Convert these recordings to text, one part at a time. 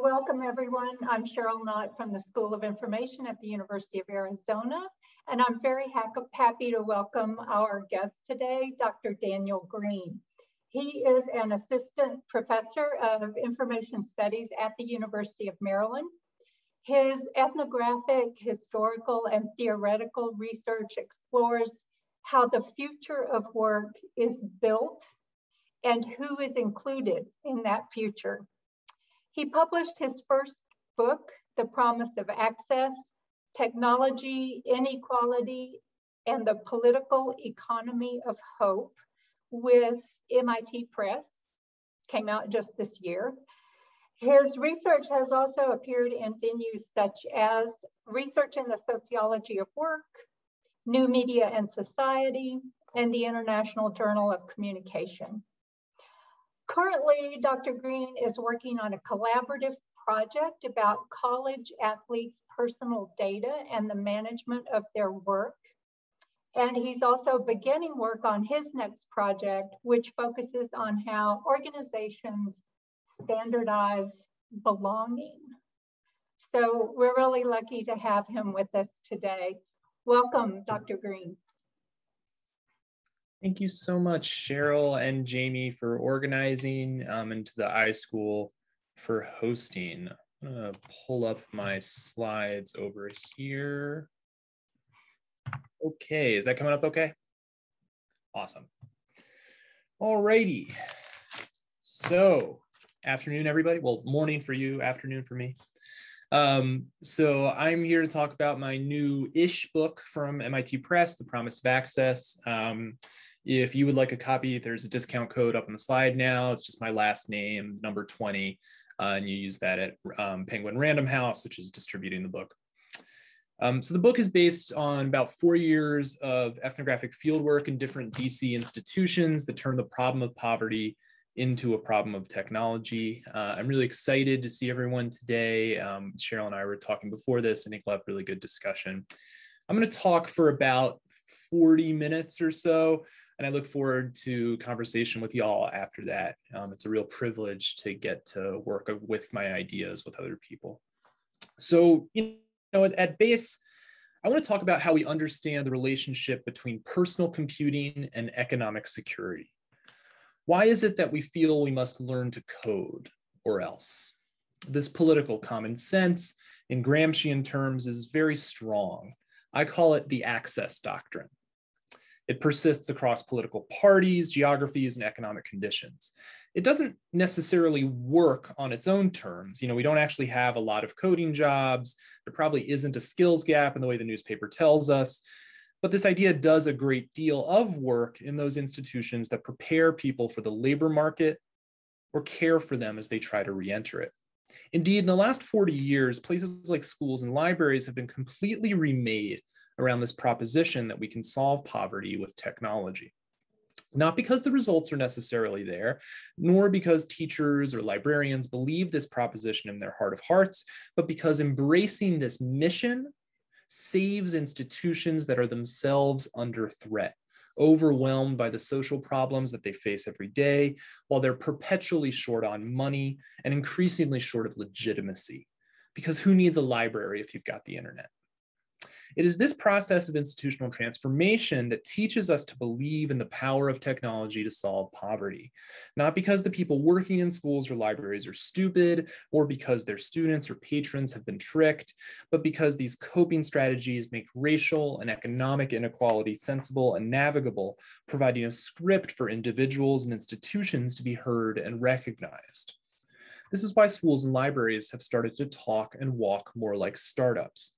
Well, welcome everyone. I'm Cheryl Knott from the School of Information at the University of Arizona, and I'm very happy to welcome our guest today, Dr. Daniel Greene. He is an assistant professor of information studies at the University of Maryland. His ethnographic, historical, and theoretical research explores how the future of work is built and who is included in that future. He published his first book, The Promise of Access, Technology, Inequality, and the Political Economy of Hope with MIT Press, came out just this year. His research has also appeared in venues such as Research in the Sociology of Work, New Media and Society, and the International Journal of Communication. Currently, Dr. Greene is working on a collaborative project about college athletes' personal data and the management of their work. And he's also beginning work on his next project, which focuses on how organizations standardize belonging. So we're really lucky to have him with us today. Welcome, Dr. Greene. Thank you so much, Cheryl and Jamie, for organizing, and to the iSchool for hosting. I'm gonna pull up my slides over here. Okay, is that coming up okay? Awesome. All righty. So, afternoon, everybody. Well, morning for you, afternoon for me. So I'm here to talk about my new-ish book from MIT Press, The Promise of Access. If you would like a copy, there's a discount code up on the slide now. It's just my last name, number 20, and you use that at Penguin Random House, which is distributing the book. So the book is based on about 4 years of ethnographic fieldwork in different DC institutions that turn the problem of poverty into a problem of technology. I'm really excited to see everyone today. Cheryl and I were talking before this. I think we'll have really good discussion. I'm going to talk for about 40 minutes or so, and I look forward to conversation with y'all after that. It's a real privilege to get to work with my ideas with other people. So, at base, I want to talk about how we understand the relationship between personal computing and economic security. Why is it that we feel we must learn to code or else? This political common sense, in Gramscian terms, is very strong. I call it the Access Doctrine. It persists across political parties, geographies, and economic conditions. It doesn't necessarily work on its own terms. We don't actually have a lot of coding jobs. There probably isn't a skills gap in the way the newspaper tells us. But this idea does a great deal of work in those institutions that prepare people for the labor market or care for them as they try to re-enter it. Indeed, in the last 40 years, places like schools and libraries have been completely remade around this proposition that we can solve poverty with technology. Not because the results are necessarily there, nor because teachers or librarians believe this proposition in their heart of hearts, but because embracing this mission saves institutions that are themselves under threat, overwhelmed by the social problems that they face every day, while they're perpetually short on money and increasingly short of legitimacy. Because who needs a library if you've got the internet? It is this process of institutional transformation that teaches us to believe in the power of technology to solve poverty, not because the people working in schools or libraries are stupid or because their students or patrons have been tricked, but because these coping strategies make racial and economic inequality sensible and navigable, providing a script for individuals and institutions to be heard and recognized. This is why schools and libraries have started to talk and walk more like startups.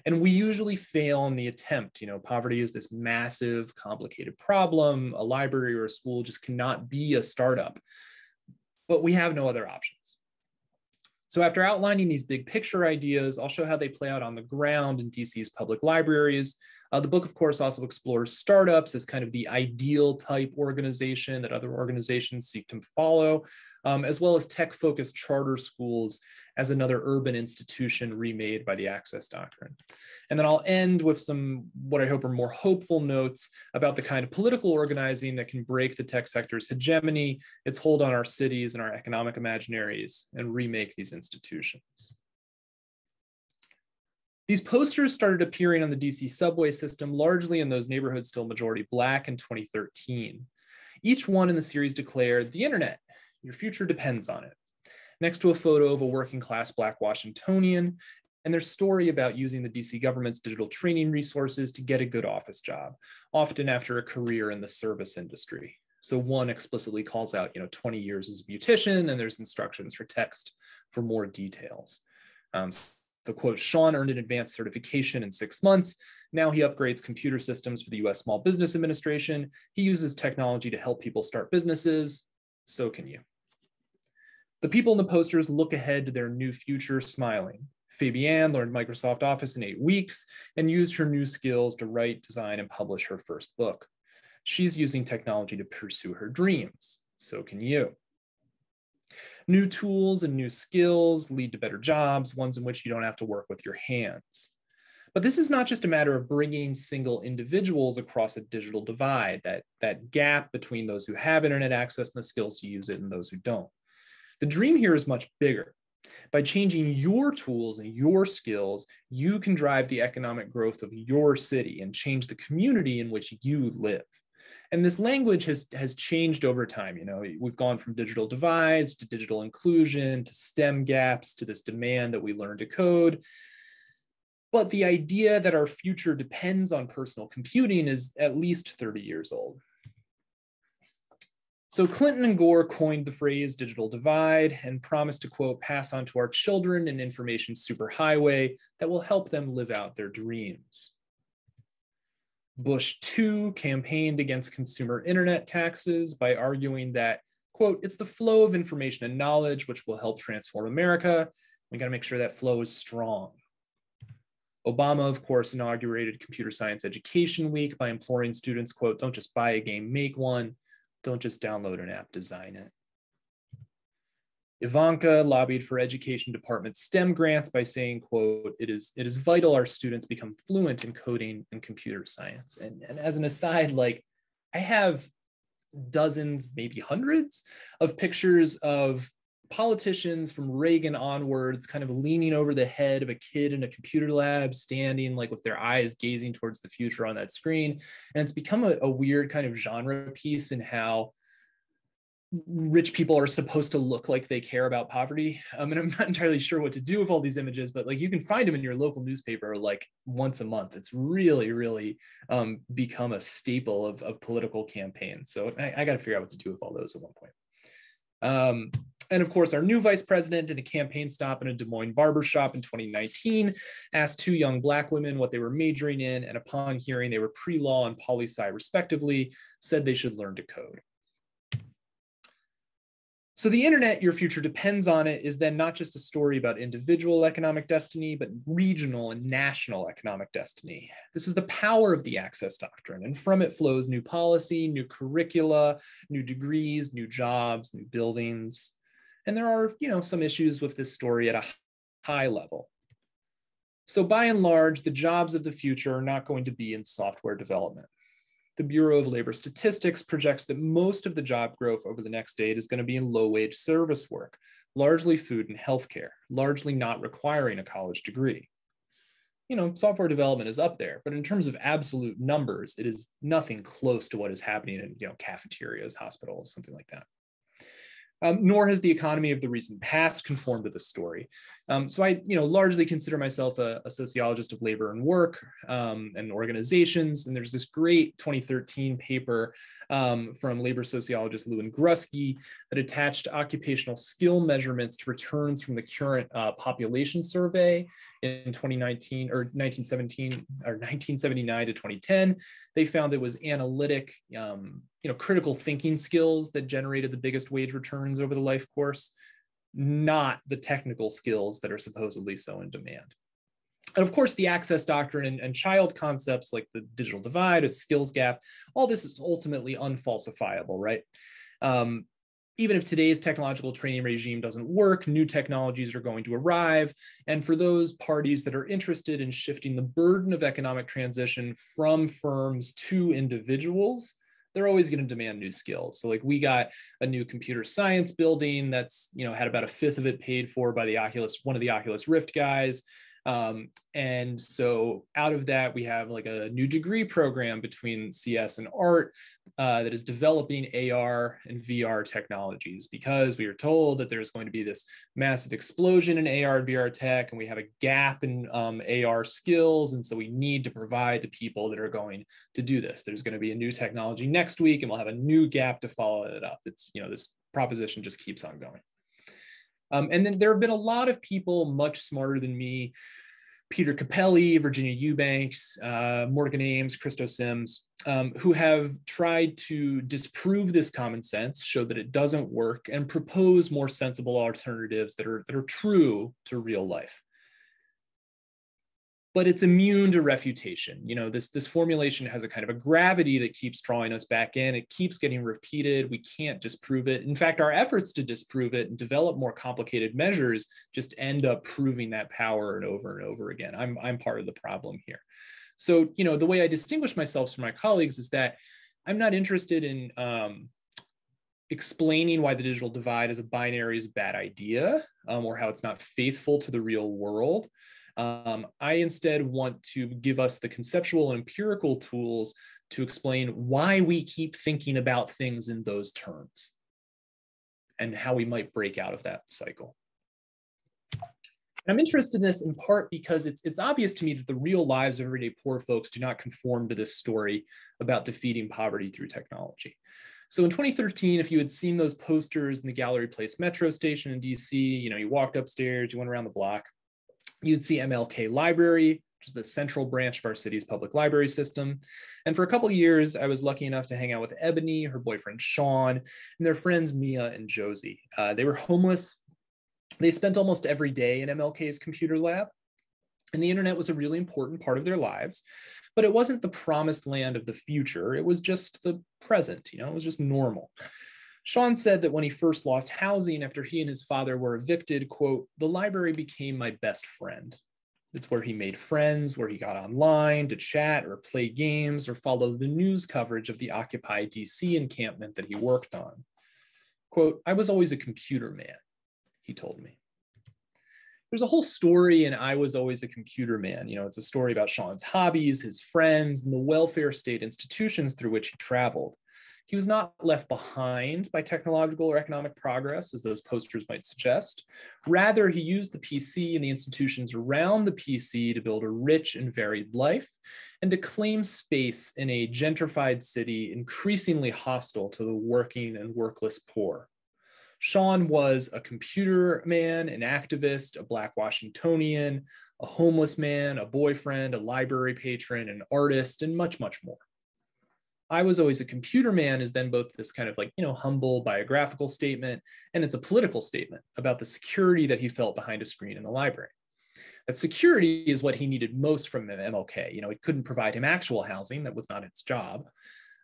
And we usually fail in the attempt. Poverty is this massive, complicated problem. A library or a school just cannot be a startup, but we have no other options. So after outlining these big picture ideas, I'll show how they play out on the ground in DC's public libraries, The book, of course, also explores startups as kind of the ideal type organization that other organizations seek to follow, as well as tech-focused charter schools as another urban institution remade by the Access Doctrine. And then I'll end with some, what I hope are more hopeful notes about the kind of political organizing that can break the tech sector's hegemony, its hold on our cities and our economic imaginaries, and remake these institutions. These posters started appearing on the DC subway system, largely in those neighborhoods still majority Black, in 2013. Each one in the series declared, "The internet, your future depends on it," next to a photo of a working class Black Washingtonian and their story about using the DC government's digital training resources to get a good office job, often after a career in the service industry. So one explicitly calls out, 20 years as a beautician, and there's instructions for text for more details. So quote, "Sean earned an advanced certification in 6 months. Now he upgrades computer systems for the US Small Business Administration. He uses technology to help people start businesses. So can you." The people in the posters look ahead to their new future smiling. Fabienne learned Microsoft Office in 8 weeks and used her new skills to write, design, and publish her first book. She's using technology to pursue her dreams. So can you. New tools and new skills lead to better jobs, ones in which you don't have to work with your hands. But this is not just a matter of bringing single individuals across a digital divide, that gap between those who have internet access and the skills to use it and those who don't. The dream here is much bigger. By changing your tools and your skills, you can drive the economic growth of your city and change the community in which you live. And this language has changed over time. We've gone from digital divides to digital inclusion to STEM gaps to this demand that we learn to code. But the idea that our future depends on personal computing is at least 30 years old. So Clinton and Gore coined the phrase digital divide and promised to, quote, "pass on to our children an information superhighway that will help them live out their dreams." Bush too campaigned against consumer internet taxes by arguing that, quote, "it's the flow of information and knowledge which will help transform America. We got to make sure that flow is strong." Obama, of course, inaugurated Computer Science Education Week by imploring students, quote, "don't just buy a game, make one. Don't just download an app, design it." Ivanka lobbied for education department STEM grants by saying, quote, it is vital our students become fluent in coding and computer science." And as an aside, I have dozens, maybe hundreds of pictures of politicians from Reagan onwards kind of leaning over the head of a kid in a computer lab, standing with their eyes gazing towards the future on that screen. And it's become a weird kind of genre piece in how rich people are supposed to look like they care about poverty. And I'm not entirely sure what to do with all these images, but you can find them in your local newspaper once a month. It's really, really become a staple of political campaigns. So I got to figure out what to do with all those at one point. And of course, our new vice president did a campaign stop in a Des Moines barbershop in 2019, asked 2 young Black women what they were majoring in, and upon hearing they were pre-law and poli-sci respectively, said they should learn to code. So the internet, your future depends on it, is then not just a story about individual economic destiny, but regional and national economic destiny. This is the power of the Access Doctrine, and from it flows new policy, new curricula, new degrees, new jobs, new buildings. And there are, some issues with this story at a high level. So by and large, the jobs of the future are not going to be in software development. The Bureau of Labor Statistics projects that most of the job growth over the next decade is going to be in low-wage service work, largely food and healthcare, largely not requiring a college degree. Software development is up there, but in terms of absolute numbers, it is nothing close to what is happening in cafeterias, hospitals, something like that. Nor has the economy of the recent past conformed to the story. So I, largely consider myself a sociologist of labor and work and organizations. And there's this great 2013 paper from labor sociologist Lewin Grusky that attached occupational skill measurements to returns from the current population survey in 2019 or 1917 or 1979 to 2010. They found it was analytic, critical thinking skills that generated the biggest wage returns over the life course, not the technical skills that are supposedly so in demand. And of course, the Access Doctrine and child concepts like the digital divide, its skills gap, all this is ultimately unfalsifiable, right? Even if today's technological training regime doesn't work, new technologies are going to arrive. And for those parties that are interested in shifting the burden of economic transition from firms to individuals, they're always going to demand new skills. So like we got a new computer science building that's, had about a fifth of it paid for by one of the Oculus Rift guys. And so out of that, we have like a new degree program between CS and art that is developing AR and VR technologies, because we are told that there's going to be this massive explosion in AR and VR tech, and we have a gap in AR skills. And so we need to provide the people that are going to do this. There's going to be a new technology next week, and we'll have a new gap to follow it up. It's, this proposition just keeps on going. And then there have been a lot of people much smarter than me, Peter Capelli, Virginia Eubanks, Morgan Ames, Christo Sims, who have tried to disprove this common sense, show that it doesn't work, and propose more sensible alternatives that are true to real life. But it's immune to refutation. This formulation has a kind of a gravity that keeps drawing us back in. It keeps getting repeated. We can't disprove it. In fact, our efforts to disprove it and develop more complicated measures just end up proving that power and over again. I'm part of the problem here. So, the way I distinguish myself from my colleagues is that I'm not interested in explaining why the digital divide as a binary is a bad idea, or how it's not faithful to the real world. I instead want to give us the conceptual and empirical tools to explain why we keep thinking about things in those terms and how we might break out of that cycle. I'm interested in this in part because it's obvious to me that the real lives of everyday poor folks do not conform to this story about defeating poverty through technology. So in 2013, if you had seen those posters in the Gallery Place metro station in DC, you walked upstairs, you went around the block, you'd see MLK Library, which is the central branch of our city's public library system. And for a couple of years, I was lucky enough to hang out with Ebony, her boyfriend Sean, and their friends Mia and Josie. They were homeless. They spent almost every day in MLK's computer lab, and the internet was a really important part of their lives, but it wasn't the promised land of the future. It was just the present, it was just normal. Sean said that when he first lost housing after he and his father were evicted, quote, "The library became my best friend. It's where he made friends, where he got online to chat or play games or follow the news coverage of the Occupy DC encampment that he worked on. Quote, I was always a computer man," he told me. There's a whole story in I Was Always a Computer Man. It's a story about Sean's hobbies, his friends, and the welfare state institutions through which he traveled. He was not left behind by technological or economic progress, as those posters might suggest. Rather, he used the PC and the institutions around the PC to build a rich and varied life and to claim space in a gentrified city increasingly hostile to the working and workless poor. Sean was a computer man, an activist, a Black Washingtonian, a homeless man, a boyfriend, a library patron, an artist, and much, much more. I Was Always a Computer Man is then both this kind of humble biographical statement, and it's a political statement about the security that he felt behind a screen in the library. That security is what he needed most from MLK. It couldn't provide him actual housing. That was not its job.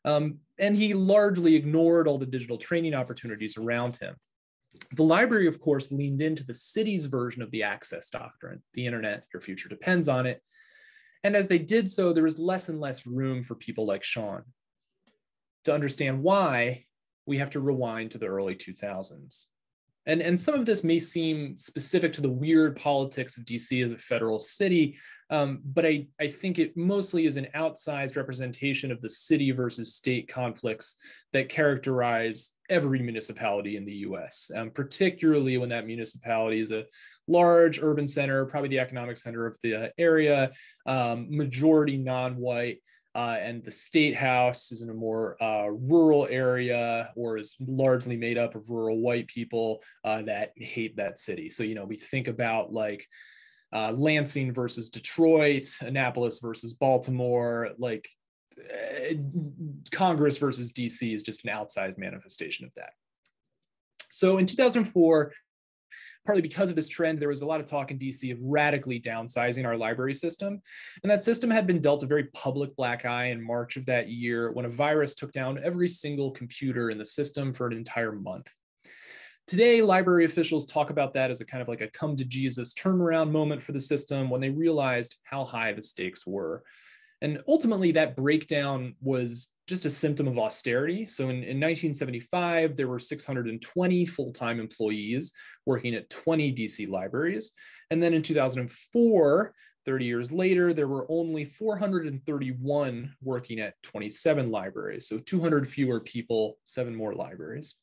And he largely ignored all the digital training opportunities around him. The library, of course, leaned into the city's version of the Access Doctrine. The internet, your future depends on it. And as they did so, there was less and less room for people like Sean. To understand why, we have to rewind to the early 2000s. And some of this may seem specific to the weird politics of DC as a federal city, but I think it mostly is an outsized representation of the city versus state conflicts that characterize every municipality in the US, particularly when that municipality is a large urban center, probably the economic center of the area, majority non-white, and the state house is in a more rural area or is largely made up of rural white people that hate that city. So, we think about Lansing versus Detroit, Annapolis versus Baltimore, Congress versus DC is just an outsized manifestation of that. So in 2004, Partly because of this trend, there was a lot of talk in DC of radically downsizing our library system. And that system had been dealt a very public black eye in March of that year when a virus took down every single computer in the system for an entire month. Today, library officials talk about that as a kind of like a come to Jesus turnaround moment for the system when they realized how high the stakes were. And ultimately, that breakdown was just a symptom of austerity. So in 1975, there were 620 full-time employees working at 20 DC libraries. And then in 2004, 30 years later, there were only 431 working at 27 libraries. So 200 fewer people, 7 more libraries.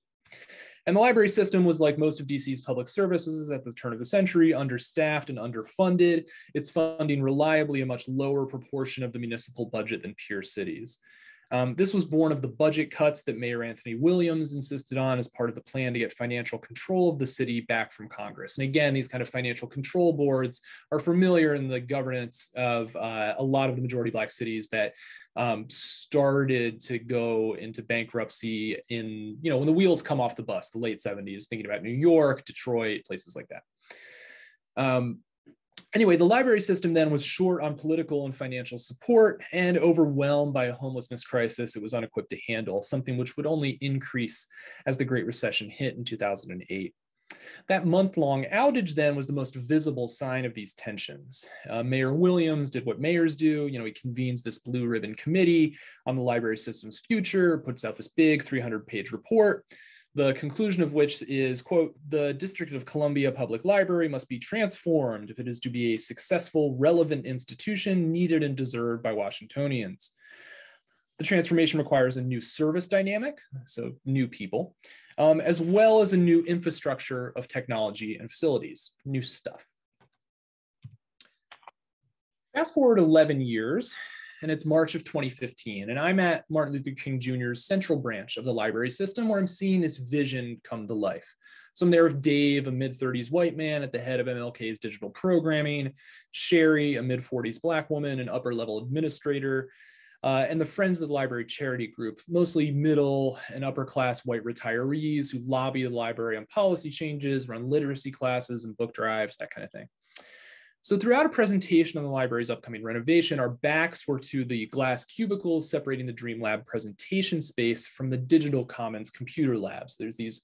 And the library system was like most of DC's public services at the turn of the century, understaffed and underfunded. It's funding reliably a much lower proportion of the municipal budget than peer cities. This was born of the budget cuts that Mayor Anthony Williams insisted on as part of the plan to get financial control of the city back from Congress. And again, these kind of financial control boards are familiar in the governance of a lot of the majority Black cities that started to go into bankruptcy in, when the wheels come off the bus, the late 70s, thinking about New York, Detroit, places like that. Anyway, the library system then was short on political and financial support and overwhelmed by a homelessness crisis it was unequipped to handle, something which would only increase as the Great Recession hit in 2008. That month-long outage then was the most visible sign of these tensions. Mayor Williams did what mayors do. He convenes this blue ribbon committee on the library system's future, puts out this big 300-page report, the conclusion of which is, quote, the District of Columbia Public Library must be transformed if it is to be a successful, relevant institution needed and deserved by Washingtonians. The transformation requires a new service dynamic, so new people, as well as a new infrastructure of technology and facilities, new stuff. Fast forward 11 years, and it's March of 2015, and I'm at Martin Luther King Jr.'s central branch of the library system where I'm seeing this vision come to life. So I'm there with Dave, a mid-30s white man at the head of MLK's digital programming, Sherry, a mid-40s Black woman, an upper-level administrator, and the Friends of the Library charity group, mostly middle and upper-class white retirees who lobby the library on policy changes, run literacy classes and book drives, that kind of thing. So throughout a presentation on the library's upcoming renovation, our backs were to the glass cubicles separating the Dream Lab presentation space from the Digital Commons computer labs. There's these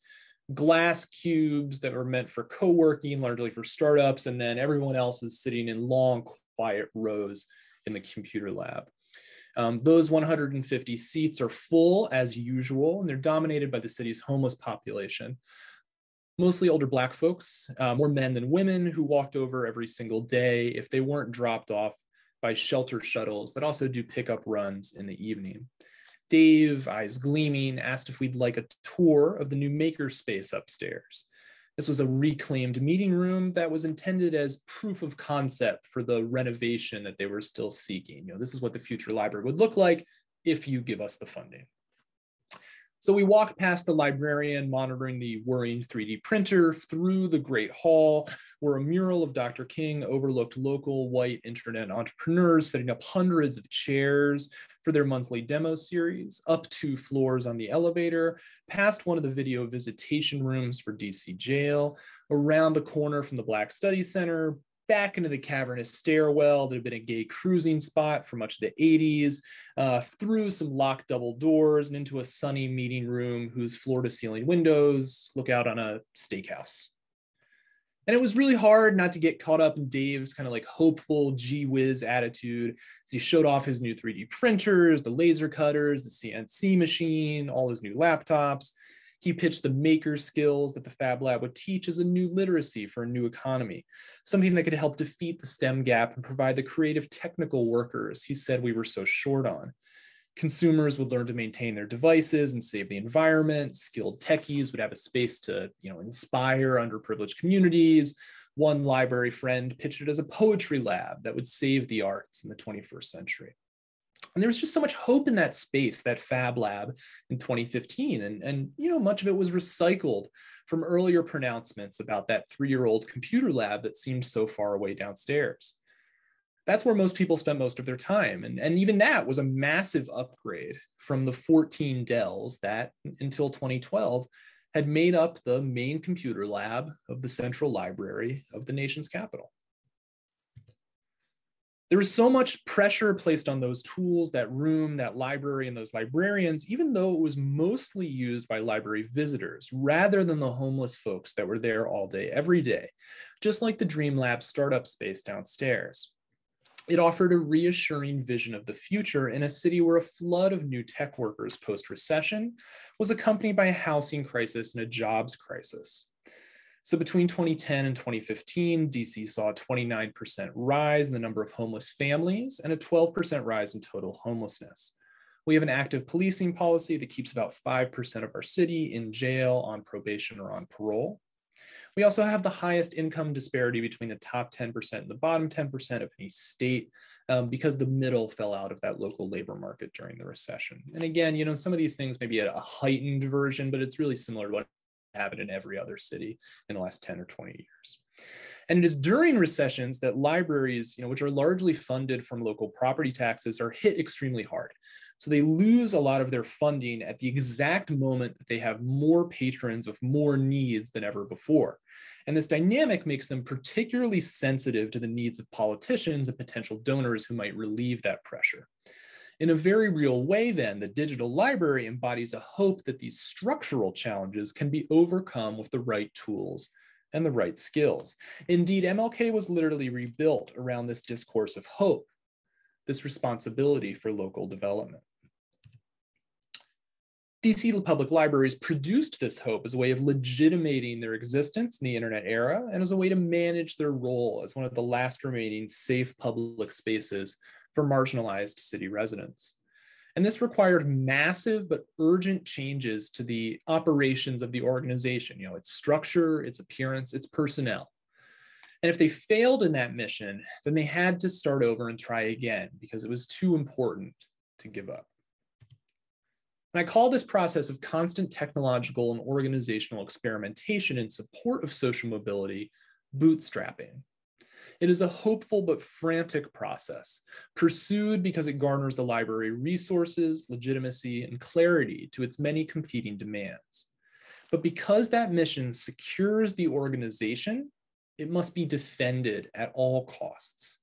glass cubes that were meant for co-working, largely for startups, and then everyone else is sitting in long, quiet rows in the computer lab. Those 150 seats are full as usual, and they're dominated by the city's homeless population. Mostly older Black folks, more men than women, who walked over every single day if they weren't dropped off by shelter shuttles that also do pickup runs in the evening. Dave, eyes gleaming, asked if we'd like a tour of the new makerspace upstairs. This was a reclaimed meeting room that was intended as proof of concept for the renovation that they were still seeking. This is what the future library would look like if you give us the funding. So we walked past the librarian monitoring the whirring 3D printer through the Great Hall, where a mural of Dr. King overlooked local white internet entrepreneurs setting up hundreds of chairs for their monthly demo series, up 2 floors on the elevator, past one of the video visitation rooms for DC jail, around the corner from the Black Studies Center, back into the cavernous stairwell that had been a gay cruising spot for much of the 80s, through some locked double doors and into a sunny meeting room whose floor-to-ceiling windows look out on a steakhouse. And it was really hard not to get caught up in Dave's kind of like hopeful gee whiz attitude as he showed off his new 3D printers, the laser cutters, the CNC machine, all his new laptops. He pitched the maker skills that the Fab Lab would teach as a new literacy for a new economy, something that could help defeat the STEM gap and provide the creative technical workers he said we were so short on. Consumers would learn to maintain their devices and save the environment. Skilled techies would have a space to, inspire underprivileged communities. One library friend pitched it as a poetry lab that would save the arts in the 21st century. And there was just so much hope in that space, that Fab Lab in 2015. And much of it was recycled from earlier pronouncements about that 3-year-old computer lab that seemed so far away downstairs. That's where most people spent most of their time. And even that was a massive upgrade from the 14 Dells that, until 2012, had made up the main computer lab of the central library of the nation's capital. There was so much pressure placed on those tools, that room, that library, and those librarians, even though it was mostly used by library visitors rather than the homeless folks that were there all day, every day, just like the Dream Lab startup space downstairs. It offered a reassuring vision of the future in a city where a flood of new tech workers post-recession was accompanied by a housing crisis and a jobs crisis. So between 2010 and 2015, DC saw a 29% rise in the number of homeless families and a 12% rise in total homelessness. We have an active policing policy that keeps about 5% of our city in jail, on probation, or on parole. We also have the highest income disparity between the top 10% and the bottom 10% of any state because the middle fell out of that local labor market during the recession. And again, you know, some of these things may be a heightened version, but it's really similar to what happened in every other city in the last 10 or 20 years. And it is during recessions that libraries, you know, which are largely funded from local property taxes, are hit extremely hard. So they lose a lot of their funding at the exact moment that they have more patrons with more needs than ever before. And this dynamic makes them particularly sensitive to the needs of politicians and potential donors who might relieve that pressure. In a very real way, then, the digital library embodies a hope that these structural challenges can be overcome with the right tools and the right skills. Indeed, MLK was literally rebuilt around this discourse of hope, this responsibility for local development. DC public libraries produced this hope as a way of legitimating their existence in the internet era and as a way to manage their role as one of the last remaining safe public spaces for marginalized city residents. And this required massive but urgent changes to the operations of the organization, you know, its structure, its appearance, its personnel. And if they failed in that mission, then they had to start over and try again because it was too important to give up. And I call this process of constant technological and organizational experimentation in support of social mobility bootstrapping. It is a hopeful but frantic process, pursued because it garners the library resources, legitimacy, and clarity to its many competing demands. But because that mission secures the organization, it must be defended at all costs.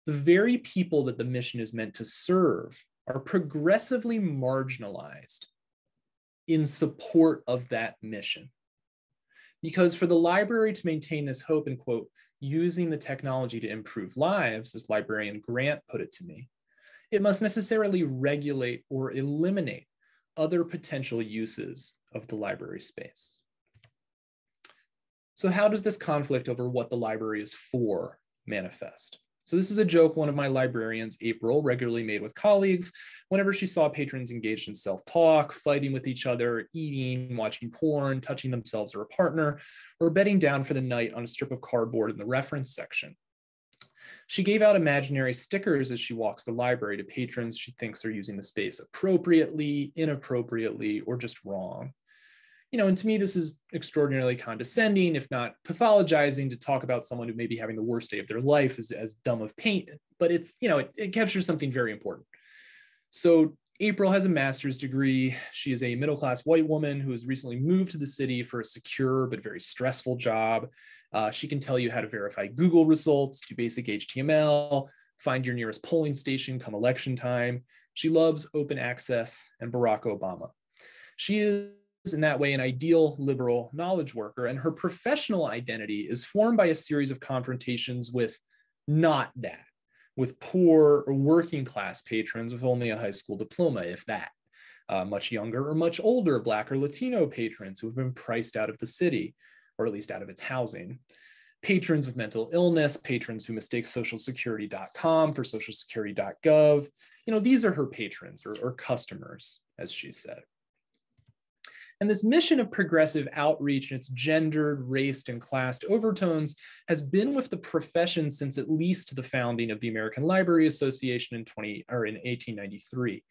The very people that the mission is meant to serve are progressively marginalized in support of that mission. Because for the library to maintain this hope and, quote, using the technology to improve lives, as librarian Grant put it to me, it must necessarily regulate or eliminate other potential uses of the library space. So how does this conflict over what the library is for manifest? So this is a joke one of my librarians, April, regularly made with colleagues whenever she saw patrons engaged in self-talk, fighting with each other, eating, watching porn, touching themselves or a partner, or bedding down for the night on a strip of cardboard in the reference section. She gave out imaginary stickers as she walks the library to patrons she thinks are using the space appropriately, inappropriately, or just wrong. You know, and to me, this is extraordinarily condescending, if not pathologizing, to talk about someone who may be having the worst day of their life as dumb of paint, but it's, you know, it captures something very important. So April has a master's degree. She is a middle-class white woman who has recently moved to the city for a secure but very stressful job. She can tell you how to verify Google results, do basic HTML, find your nearest polling station come election time. She loves open access and Barack Obama. She is in that way an ideal liberal knowledge worker, and her professional identity is formed by a series of confrontations with not that, with poor or working class patrons with only a high school diploma, if that, much younger or much older Black or Latino patrons who have been priced out of the city, or at least out of its housing, patrons with mental illness, patrons who mistake socialsecurity.com for socialsecurity.gov. You know, these are her patrons or customers, as she said. And this mission of progressive outreach and its gendered, raced, and classed overtones has been with the profession since at least the founding of the American Library Association in 1893.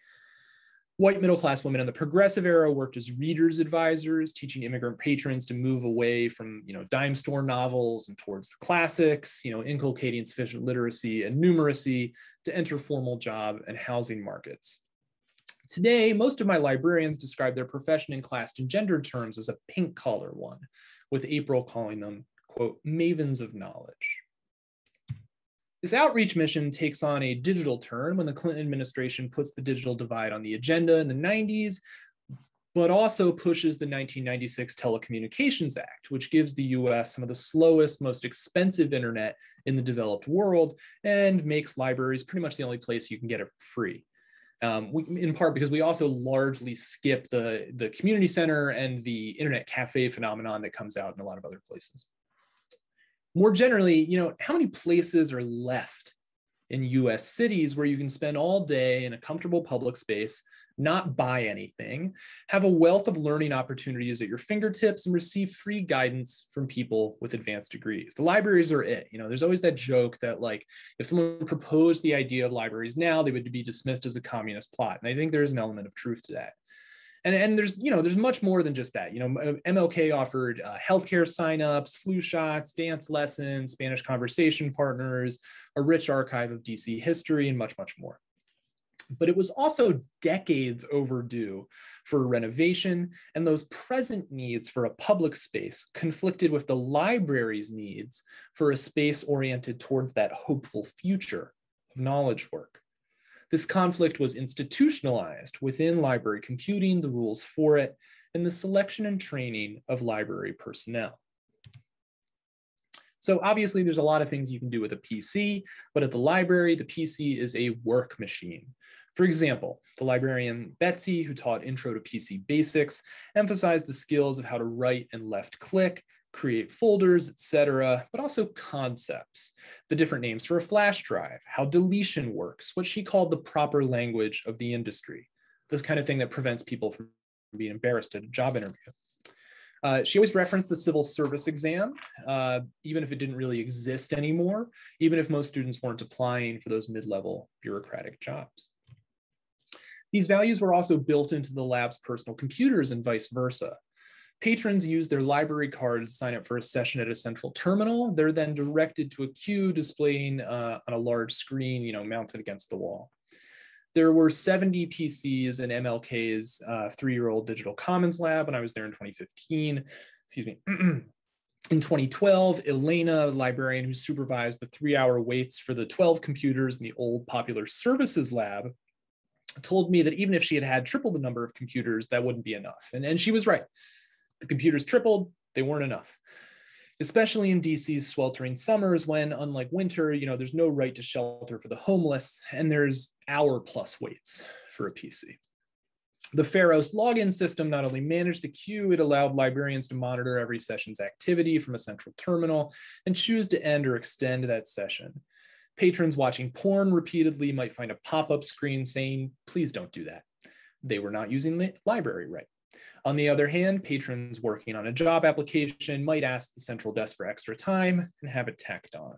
White middle-class women in the progressive era worked as readers' advisors, teaching immigrant patrons to move away from, you know, dime store novels and towards the classics, you know, inculcating sufficient literacy and numeracy to enter formal job and housing markets. Today, most of my librarians describe their profession in class and gender terms as a pink-collar one, with April calling them, quote, mavens of knowledge. This outreach mission takes on a digital turn when the Clinton administration puts the digital divide on the agenda in the 90s, but also pushes the 1996 Telecommunications Act, which gives the US some of the slowest, most expensive internet in the developed world and makes libraries pretty much the only place you can get it for free. In part because we also largely skip the community center and the internet cafe phenomenon that comes out in a lot of other places. More generally, how many places are left in US cities where you can spend all day in a comfortable public space, not buy anything, have a wealth of learning opportunities at your fingertips, and receive free guidance from people with advanced degrees? The libraries are it. There's always that joke that, like, if someone proposed the idea of libraries now, they would be dismissed as a communist plot. And I think there's an element of truth to that. And there's, there's much more than just that. MLK offered healthcare signups, flu shots, dance lessons, Spanish conversation partners, a rich archive of DC history, and much, much more. But it was also decades overdue for renovation, and those present needs for a public space conflicted with the library's needs for a space oriented towards that hopeful future of knowledge work. This conflict was institutionalized within library computing, the rules for it, and the selection and training of library personnel. So obviously there's a lot of things you can do with a PC, but at the library, the PC is a work machine. For example, the librarian Betsy, who taught Intro to PC Basics, emphasized the skills of how to right and left click, create folders, etc., but also concepts, the different names for a flash drive, how deletion works, what she called the proper language of the industry, this kind of thing that prevents people from being embarrassed at a job interview. She always referenced the civil service exam, even if it didn't really exist anymore, even if most students weren't applying for those mid-level bureaucratic jobs. These values were also built into the lab's personal computers and vice versa. Patrons use their library card to sign up for a session at a central terminal. They're then directed to a queue displaying on a large screen, mounted against the wall. There were 70 PCs in MLK's 3-year-old Digital Commons lab when I was there in 2015. Excuse me. In 2012, Elena, a librarian who supervised the 3-hour waits for the 12 computers in the old Popular Services lab, told me that even if she had had triple the number of computers, that wouldn't be enough. And she was right. The computers tripled, they weren't enough, especially in DC's sweltering summers when, unlike winter, there's no right to shelter for the homeless, and there's hour-plus waits for a PC. The Pharos login system not only managed the queue, it allowed librarians to monitor every session's activity from a central terminal and choose to end or extend that session. Patrons watching porn repeatedly might find a pop-up screen saying, please don't do that. They were not using the library right. On the other hand, patrons working on a job application might ask the central desk for extra time and have it tacked on.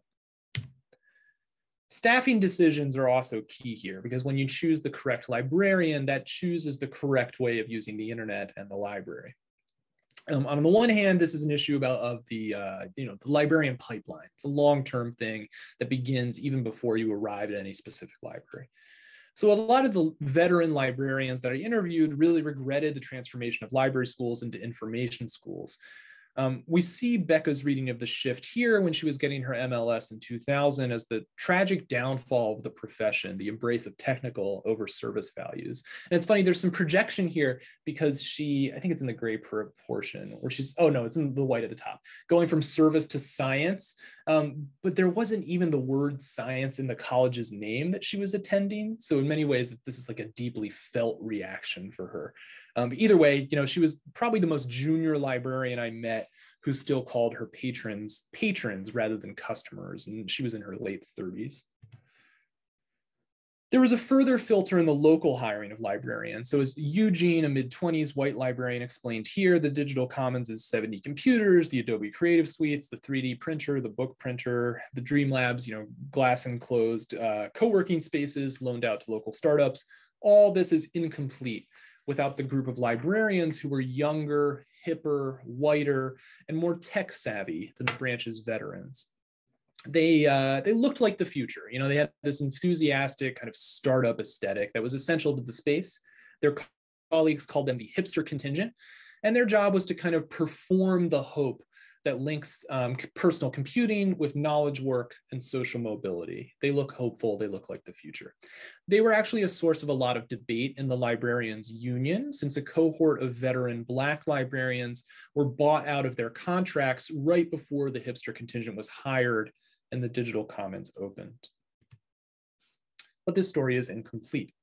Staffing decisions are also key here, because when you choose the correct librarian, that chooses the correct way of using the internet and the library. On the one hand, this is an issue of the librarian pipeline. It's a long-term thing that begins even before you arrive at any specific library. So a lot of the veteran librarians that I interviewed really regretted the transformation of library schools into information schools. We see Becca's reading of the shift here when she was getting her MLS in 2000 as the tragic downfall of the profession, the embrace of technical over service values. And it's funny, there's some projection here because I think it's in the gray portion, where she's, oh no, it's in the white at the top, going from service to science. But there wasn't even the word science in the college's name that she was attending. So in many ways, this is like a deeply felt reaction for her. But either way, she was probably the most junior librarian I met who still called her patrons rather than customers, and she was in her late 30s. There was a further filter in the local hiring of librarians. So as Eugene, a mid-20s white librarian, explained here, the Digital Commons is 70 computers, the Adobe Creative Suites, the 3D printer, the book printer, the Dream Labs, glass enclosed co-working spaces loaned out to local startups. All this is incomplete without the group of librarians who were younger, hipper, whiter, and more tech savvy than the branch's veterans. They looked like the future. They had this enthusiastic kind of startup aesthetic that was essential to the space, Their colleagues called them the hipster contingent, and their job was to kind of perform the hope that links personal computing with knowledge work and social mobility. They look hopeful, they look like the future. They were actually a source of a lot of debate in the librarians' union, since a cohort of veteran Black librarians were bought out of their contracts right before the hipster contingent was hired and the digital commons opened. But this story is incomplete.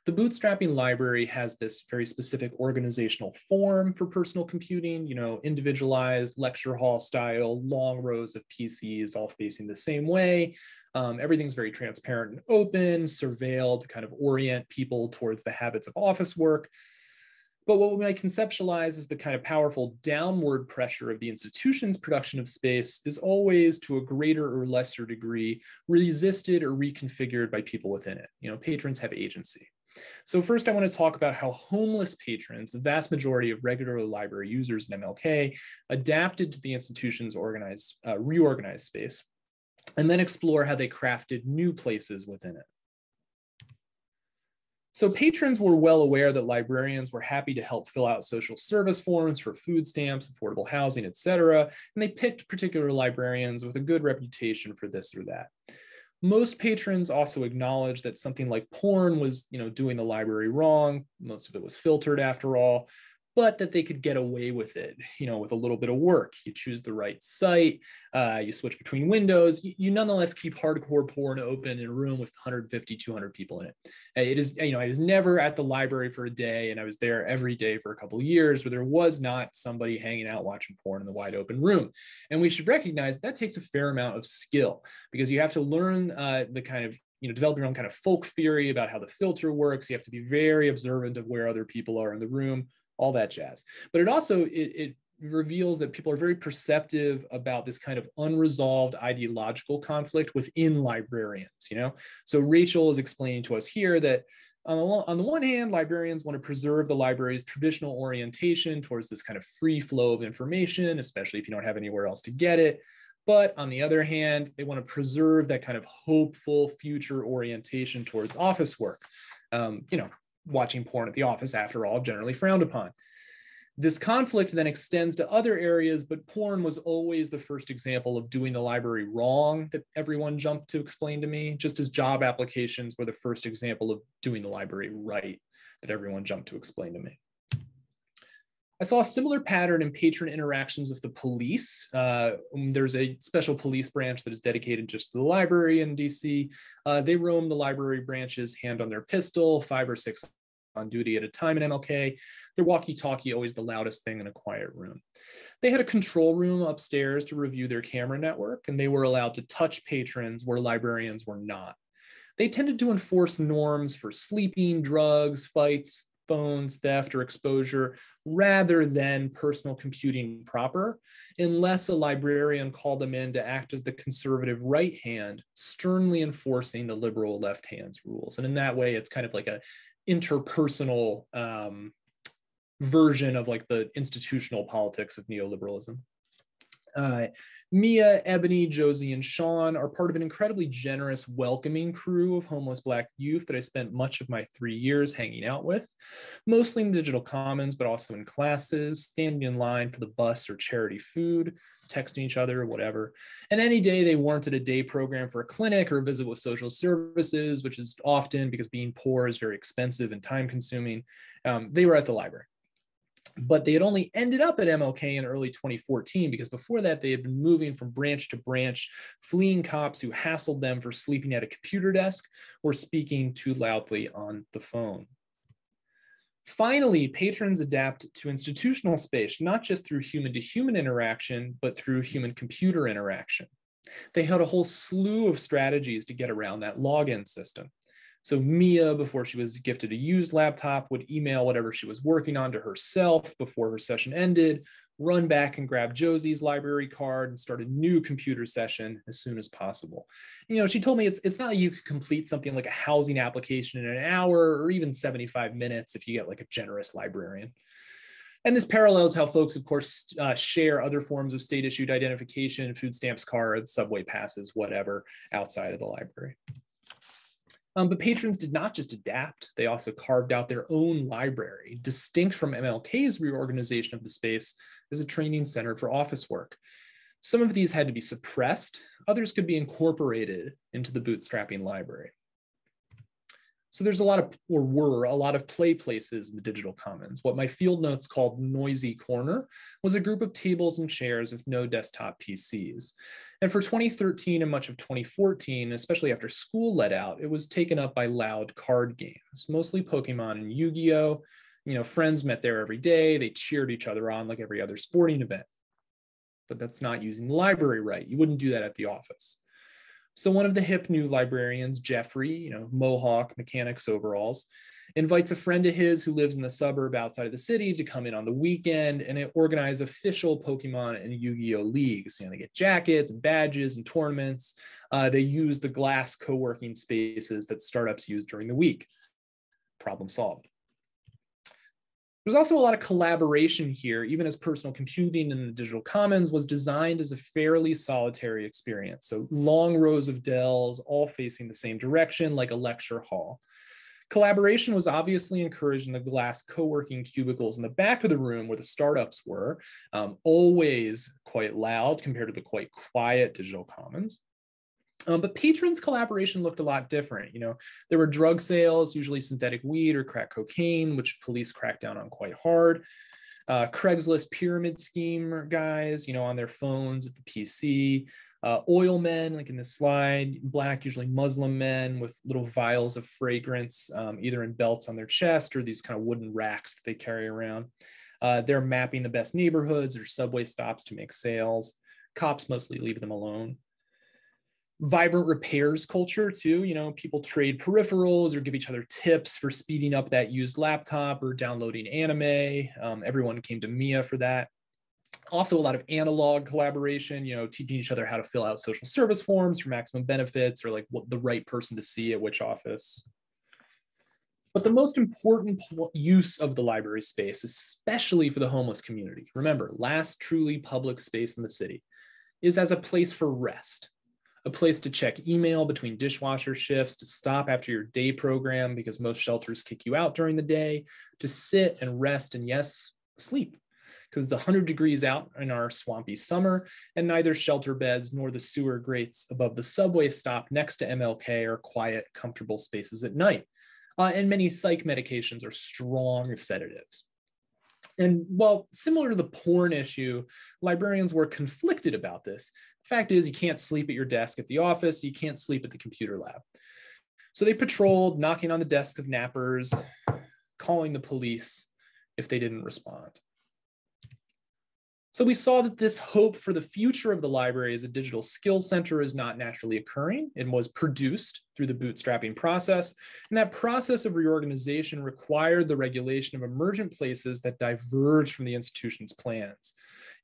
The bootstrapping library has this very specific organizational form for personal computing, individualized lecture hall style, long rows of PCs all facing the same way. Everything's very transparent and open, surveilled to kind of orient people towards the habits of office work. But what we might conceptualize as the kind of powerful downward pressure of the institution's production of space is always, to a greater or lesser degree, resisted or reconfigured by people within it. Patrons have agency. So first, I want to talk about how homeless patrons, the vast majority of regular library users in MLK, adapted to the institution's reorganized space, and then explore how they crafted new places within it. So patrons were well aware that librarians were happy to help fill out social service forms for food stamps, affordable housing, et cetera, and they picked particular librarians with a good reputation for this or that. Most patrons also acknowledged that something like porn was, doing the library wrong. Most of it was filtered after all, but that they could get away with it, with a little bit of work. You choose the right site, you switch between windows, you nonetheless keep hardcore porn open in a room with 150, 200 people in it. It is, I was never at the library for a day, and I was there every day for a couple of years where there was not somebody hanging out watching porn in the wide open room. And we should recognize that takes a fair amount of skill, because you have to learn the kind of, develop your own kind of folk theory about how the filter works. You have to be very observant of where other people are in the room, all that jazz. But it also, it reveals that people are very perceptive about this kind of unresolved ideological conflict within librarians, So Rachel is explaining to us here that on the one hand, librarians want to preserve the library's traditional orientation towards this kind of free flow of information, especially if you don't have anywhere else to get it. But on the other hand, they want to preserve that kind of hopeful future orientation towards office work. Watching porn at the office, after all, generally frowned upon. This conflict then extends to other areas, but porn was always the first example of doing the library wrong that everyone jumped to explain to me, just as job applications were the first example of doing the library right that everyone jumped to explain to me. I saw a similar pattern in patron interactions with the police. There's a special police branch that is dedicated just to the library in DC. They roam the library branches, hand on their pistol, 5 or 6 on duty at a time in MLK. Their walkie-talkie always the loudest thing in a quiet room. They had a control room upstairs to review their camera network, and they were allowed to touch patrons where librarians were not. They tended to enforce norms for sleeping, drugs, fights, phones, theft, or exposure, rather than personal computing proper, unless a librarian called them in to act as the conservative right hand, sternly enforcing the liberal left hand's rules. And in that way, it's kind of like a interpersonal version of like the institutional politics of neoliberalism. Mia, Ebony, Josie, and Sean are part of an incredibly generous, welcoming crew of homeless Black youth that I spent much of my 3 years hanging out with, mostly in digital commons, but also in classes, standing in line for the bus or charity food, texting each other, whatever. And any day they warranted a day program for a clinic or a visit with social services, which is often, because being poor is very expensive and time consuming, they were at the library. But they had only ended up at MLK in early 2014, because before that, they had been moving from branch to branch, fleeing cops who hassled them for sleeping at a computer desk or speaking too loudly on the phone. Finally, patrons adapt to institutional space, not just through human-to-human interaction, but through human-computer interaction. They had a whole slew of strategies to get around that login system. So Mia, before she was gifted a used laptop, would email whatever she was working on to herself before her session ended, run back and grab Josie's library card and start a new computer session as soon as possible. She told me it's not like you could complete something like a housing application in an hour or even 75 minutes if you get like a generous librarian. And this parallels how folks, of course, share other forms of state-issued identification, food stamps cards, subway passes, whatever, outside of the library. But patrons did not just adapt, they also carved out their own library, distinct from MLK's reorganization of the space as a training center for office work. Some of these had to be suppressed, others could be incorporated into the bootstrapping library. So there's a lot of, or were a lot of play places in the digital commons. What my field notes called Noisy Corner was a group of tables and chairs with no desktop PCs. And for 2013 and much of 2014, especially after school let out, it was taken up by loud card games, mostly Pokemon and Yu-Gi-Oh! Friends met there every day. They cheered each other on like every other sporting event. But that's not using the library right. You wouldn't do that at the office. So one of the hip new librarians, Jeffrey, Mohawk, mechanics overalls, invites a friend of his who lives in the suburb outside of the city to come in on the weekend and organize official Pokemon and Yu-Gi-Oh! Leagues. They get jackets and badges and tournaments. They use the glass co-working spaces that startups use during the week. Problem solved. There's also a lot of collaboration here, even as personal computing in the digital commons was designed as a fairly solitary experience. So long rows of Dells, all facing the same direction, like a lecture hall. Collaboration was obviously encouraged in the glass co-working cubicles in the back of the room where the startups were, always quite loud compared to the quite quiet digital commons. But patrons' collaboration looked a lot different. There were drug sales, usually synthetic weed or crack cocaine, which police cracked down on quite hard. Craigslist pyramid scheme guys, on their phones at the PC. Oil men, like in this slide, black, usually Muslim men with little vials of fragrance, either in belts on their chest or these kind of wooden racks that they carry around. They're mapping the best neighborhoods or subway stops to make sales. Cops mostly leave them alone. Vibrant repairs culture too. People trade peripherals or give each other tips for speeding up that used laptop or downloading anime. Everyone came to Mia for that. Also a lot of analog collaboration, teaching each other how to fill out social service forms for maximum benefits or like what the right person to see at which office. But the most important use of the library space, especially for the homeless community, remember, last truly public space in the city, is as a place for rest. A place to check email between dishwasher shifts, to stop after your day program because most shelters kick you out during the day, to sit and rest and yes, sleep. Because it's 100 degrees out in our swampy summer and neither shelter beds nor the sewer grates above the subway stop next to MLK are quiet, comfortable spaces at night. And many psych medications are strong sedatives. And while similar to the porn issue, librarians were conflicted about this. The fact is, you can't sleep at your desk at the office, you can't sleep at the computer lab. So they patrolled, knocking on the desk of nappers, calling the police if they didn't respond. So we saw that this hope for the future of the library as a digital skills center is not naturally occurring. It was produced through the bootstrapping process. And that process of reorganization required the regulation of emergent places that diverged from the institution's plans.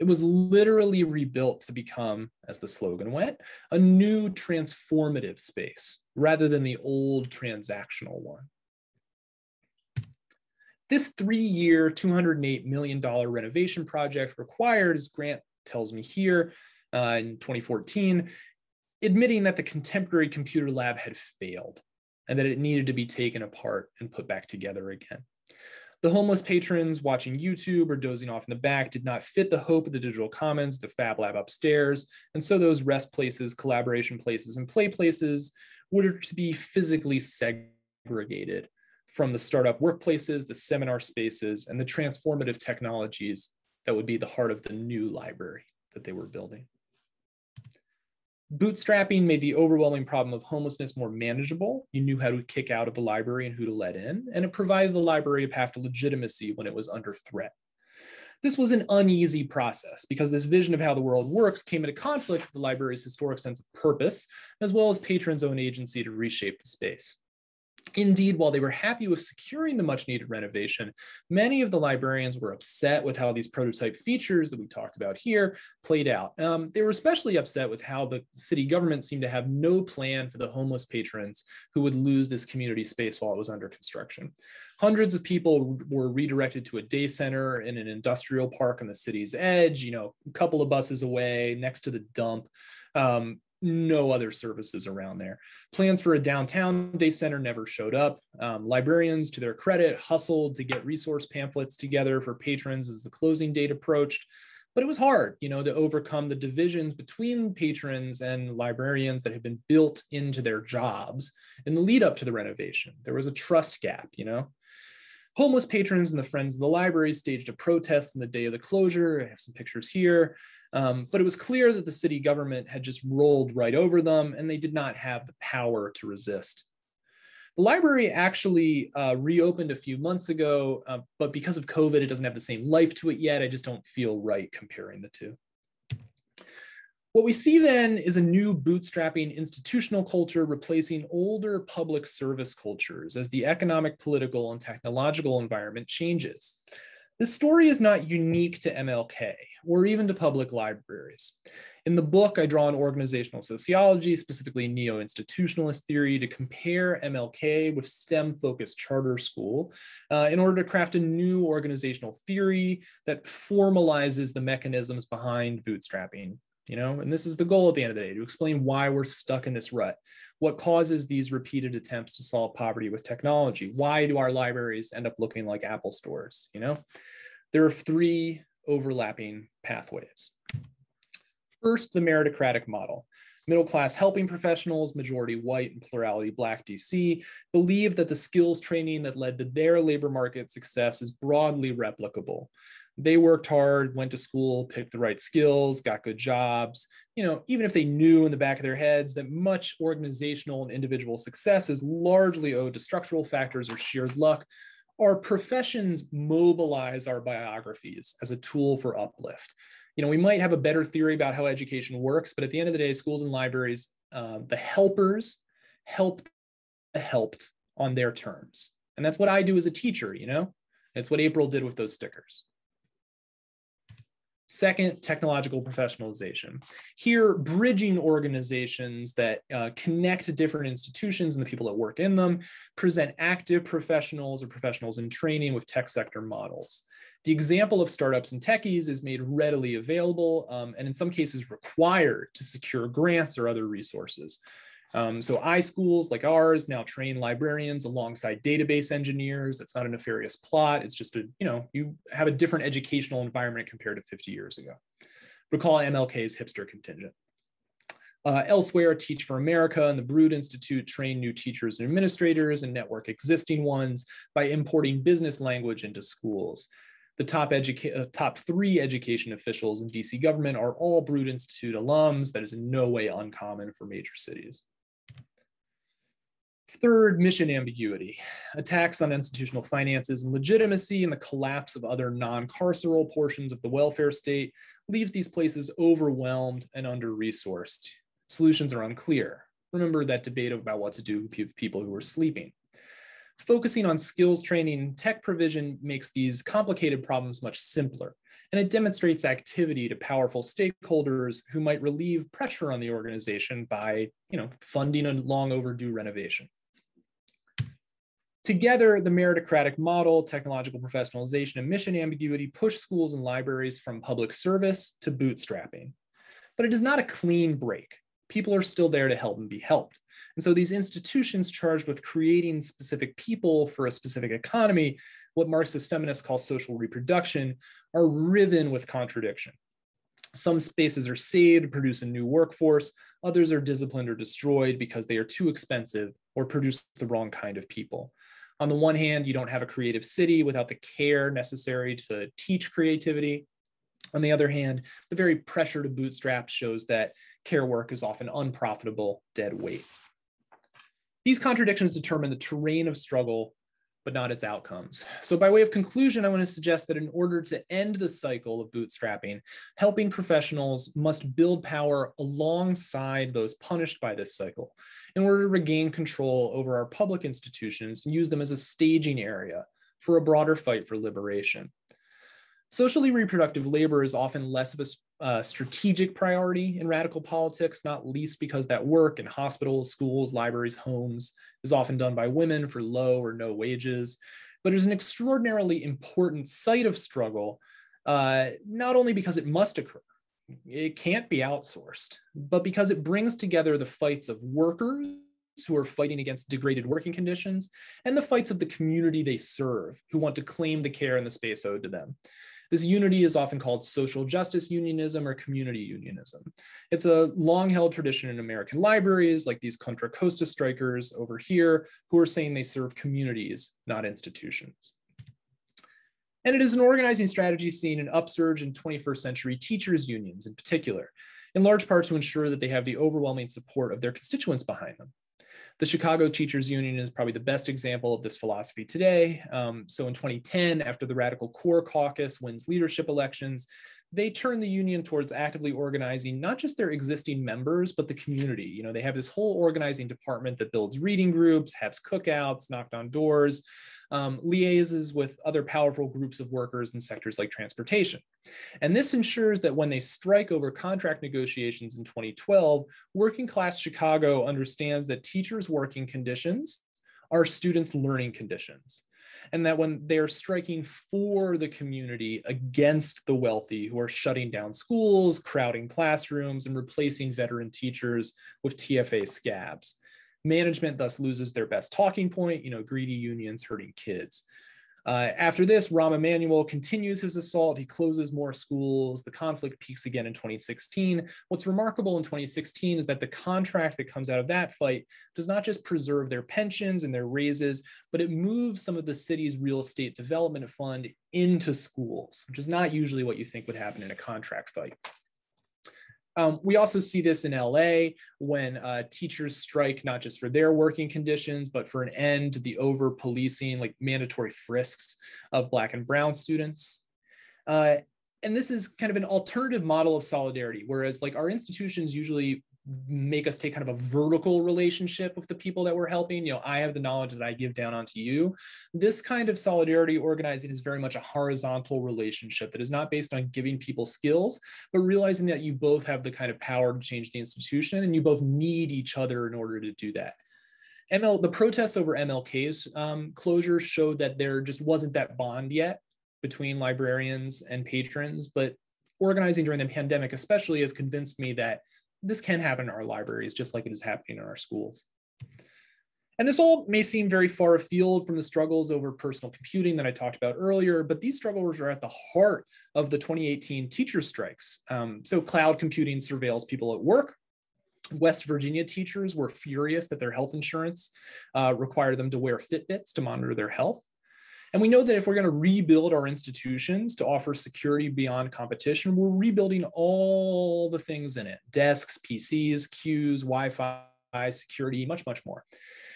It was literally rebuilt to become, as the slogan went, a new transformative space rather than the old transactional one. This 3-year, $208 million renovation project required, as Grant tells me here in 2014, admitting that the contemporary computer lab had failed and that it needed to be taken apart and put back together again. The homeless patrons watching YouTube or dozing off in the back did not fit the hope of the digital commons, the Fab Lab upstairs, and so those rest places, collaboration places, and play places were to be physically segregated from the startup workplaces, the seminar spaces, and the transformative technologies that would be the heart of the new library that they were building. Bootstrapping made the overwhelming problem of homelessness more manageable. You knew how to kick out of the library and who to let in, and it provided the library a path to legitimacy when it was under threat. This was an uneasy process because this vision of how the world works came into conflict with the library's historic sense of purpose, as well as patrons' own agency to reshape the space. Indeed, while they were happy with securing the much needed renovation, many of the librarians were upset with how these prototype features that we talked about here played out. They were especially upset with how the city government seemed to have no plan for the homeless patrons who would lose this community space while it was under construction. Hundreds of people were redirected to a day center in an industrial park on the city's edge, a couple of buses away next to the dump. no other services around there. Plans for a downtown day center never showed up. Librarians, to their credit, hustled to get resource pamphlets together for patrons as the closing date approached. But it was hard, to overcome the divisions between patrons and librarians that had been built into their jobs in the lead up to the renovation. There was a trust gap. Homeless patrons and the Friends of the Library staged a protest on the day of the closure. I have some pictures here. But it was clear that the city government had just rolled right over them, and they did not have the power to resist. The library actually reopened a few months ago, but because of COVID, it doesn't have the same life to it yet. I just don't feel right comparing the two. What we see then is a new bootstrapping institutional culture replacing older public service cultures as the economic, political, and technological environment changes. This story is not unique to MLK or even to public libraries. In the book, I draw on organizational sociology, specifically neo-institutionalist theory, to compare MLK with STEM-focused charter school in order to craft a new organizational theory that formalizes the mechanisms behind bootstrapping. And this is the goal at the end of the day, to explain why we're stuck in this rut. What causes these repeated attempts to solve poverty with technology? Why do our libraries end up looking like Apple stores? There are three overlapping pathways. First, the meritocratic model. Middle-class helping professionals, majority white and plurality Black DC, believe that the skills training that led to their labor market success is broadly replicable. They worked hard, went to school, picked the right skills, got good jobs. Even if they knew in the back of their heads that much organizational and individual success is largely owed to structural factors or sheer luck, our professions mobilize our biographies as a tool for uplift. We might have a better theory about how education works, but at the end of the day, schools and libraries, the helpers help the helped on their terms. And that's what I do as a teacher, It's what April did with those stickers. Second, technological professionalization. Here, bridging organizations that connect different institutions and the people that work in them present active professionals or professionals in training with tech sector models. The example of startups and techies is made readily available and in some cases required to secure grants or other resources. So iSchools like ours now train librarians alongside database engineers. That's not a nefarious plot. It's just you have a different educational environment compared to 50 years ago. Recall MLK's hipster contingent. Elsewhere, Teach for America and the Brood Institute train new teachers and administrators and network existing ones by importing business language into schools. The top three education officials in DC government are all Brood Institute alums. That is in no way uncommon for major cities. Third, mission ambiguity. Attacks on institutional finances and legitimacy and the collapse of other non-carceral portions of the welfare state leaves these places overwhelmed and under-resourced. Solutions are unclear. Remember that debate about what to do with people who are sleeping. Focusing on skills training and tech provision makes these complicated problems much simpler, and it demonstrates activity to powerful stakeholders who might relieve pressure on the organization by, funding a long overdue renovation. Together, the meritocratic model, technological professionalization, and mission ambiguity push schools and libraries from public service to bootstrapping. But it is not a clean break. People are still there to help and be helped. And so these institutions charged with creating specific people for a specific economy, what Marxist feminists call social reproduction, are riven with contradiction. Some spaces are saved to produce a new workforce, others are disciplined or destroyed because they are too expensive or produce the wrong kind of people. On the one hand, you don't have a creative city without the care necessary to teach creativity. On the other hand, the very pressure to bootstrap shows that care work is often unprofitable, dead weight. These contradictions determine the terrain of struggle, but not its outcomes. So by way of conclusion, I want to suggest that in order to end the cycle of bootstrapping, helping professionals must build power alongside those punished by this cycle in order to regain control over our public institutions and use them as a staging area for a broader fight for liberation. Socially reproductive labor is often less of a strategic priority in radical politics, not least because that work in hospitals, schools, libraries, homes is often done by women for low or no wages, but is an extraordinarily important site of struggle, not only because it must occur, It can't be outsourced, but because it brings together the fights of workers who are fighting against degraded working conditions and the fights of the community they serve, who want to claim the care and the space owed to them. This unity is often called social justice unionism or community unionism. It's a long-held tradition in American libraries, like these Contra Costa strikers over here, who are saying they serve communities, not institutions. And it is an organizing strategy seeing an upsurge in 21st century teachers' unions in particular, in large part to ensure that they have the overwhelming support of their constituents behind them. The Chicago Teachers Union is probably the best example of this philosophy today. So in 2010, after the Radical Core Caucus wins leadership elections, they turn the union towards actively organizing not just their existing members, but the community. You know, they have this whole organizing department that builds reading groups, has cookouts, knocked on doors, liaises with other powerful groups of workers in sectors like transportation. And this ensures that when they strike over contract negotiations in 2012, working class Chicago understands that teachers' working conditions are students' learning conditions. And that when they're striking for the community against the wealthy who are shutting down schools, crowding classrooms, and replacing veteran teachers with TFA scabs. Management thus loses their best talking point, you know, greedy unions hurting kids. After this, Rahm Emanuel continues his assault. He closes more schools. The conflict peaks again in 2016. What's remarkable in 2016 is that the contract that comes out of that fight does not just preserve their pensions and their raises, but it moves some of the city's real estate development fund into schools, which is not usually what you think would happen in a contract fight. We also see this in LA when teachers strike not just for their working conditions, but for an end to the over-policing, like mandatory frisks of Black and brown students. And this is kind of an alternative model of solidarity, whereas like our institutions usually make us take kind of a vertical relationship with the people that we're helping. You know, I have the knowledge that I give down onto you. This kind of solidarity organizing is very much a horizontal relationship that is not based on giving people skills, but realizing that you both have the kind of power to change the institution and you both need each other in order to do that. The protests over MLK's closure showed that there just wasn't that bond yet between librarians and patrons, but organizing during the pandemic especially has convinced me that this can happen in our libraries, just like it is happening in our schools. And this all may seem very far afield from the struggles over personal computing that I talked about earlier, but these struggles are at the heart of the 2018 teacher strikes. So cloud computing surveils people at work. West Virginia teachers were furious that their health insurance required them to wear Fitbits to monitor their health. And we know that if we're going to rebuild our institutions to offer security beyond competition, we're rebuilding all the things in it: desks, PCs, queues, Wi-Fi, security, much, much more.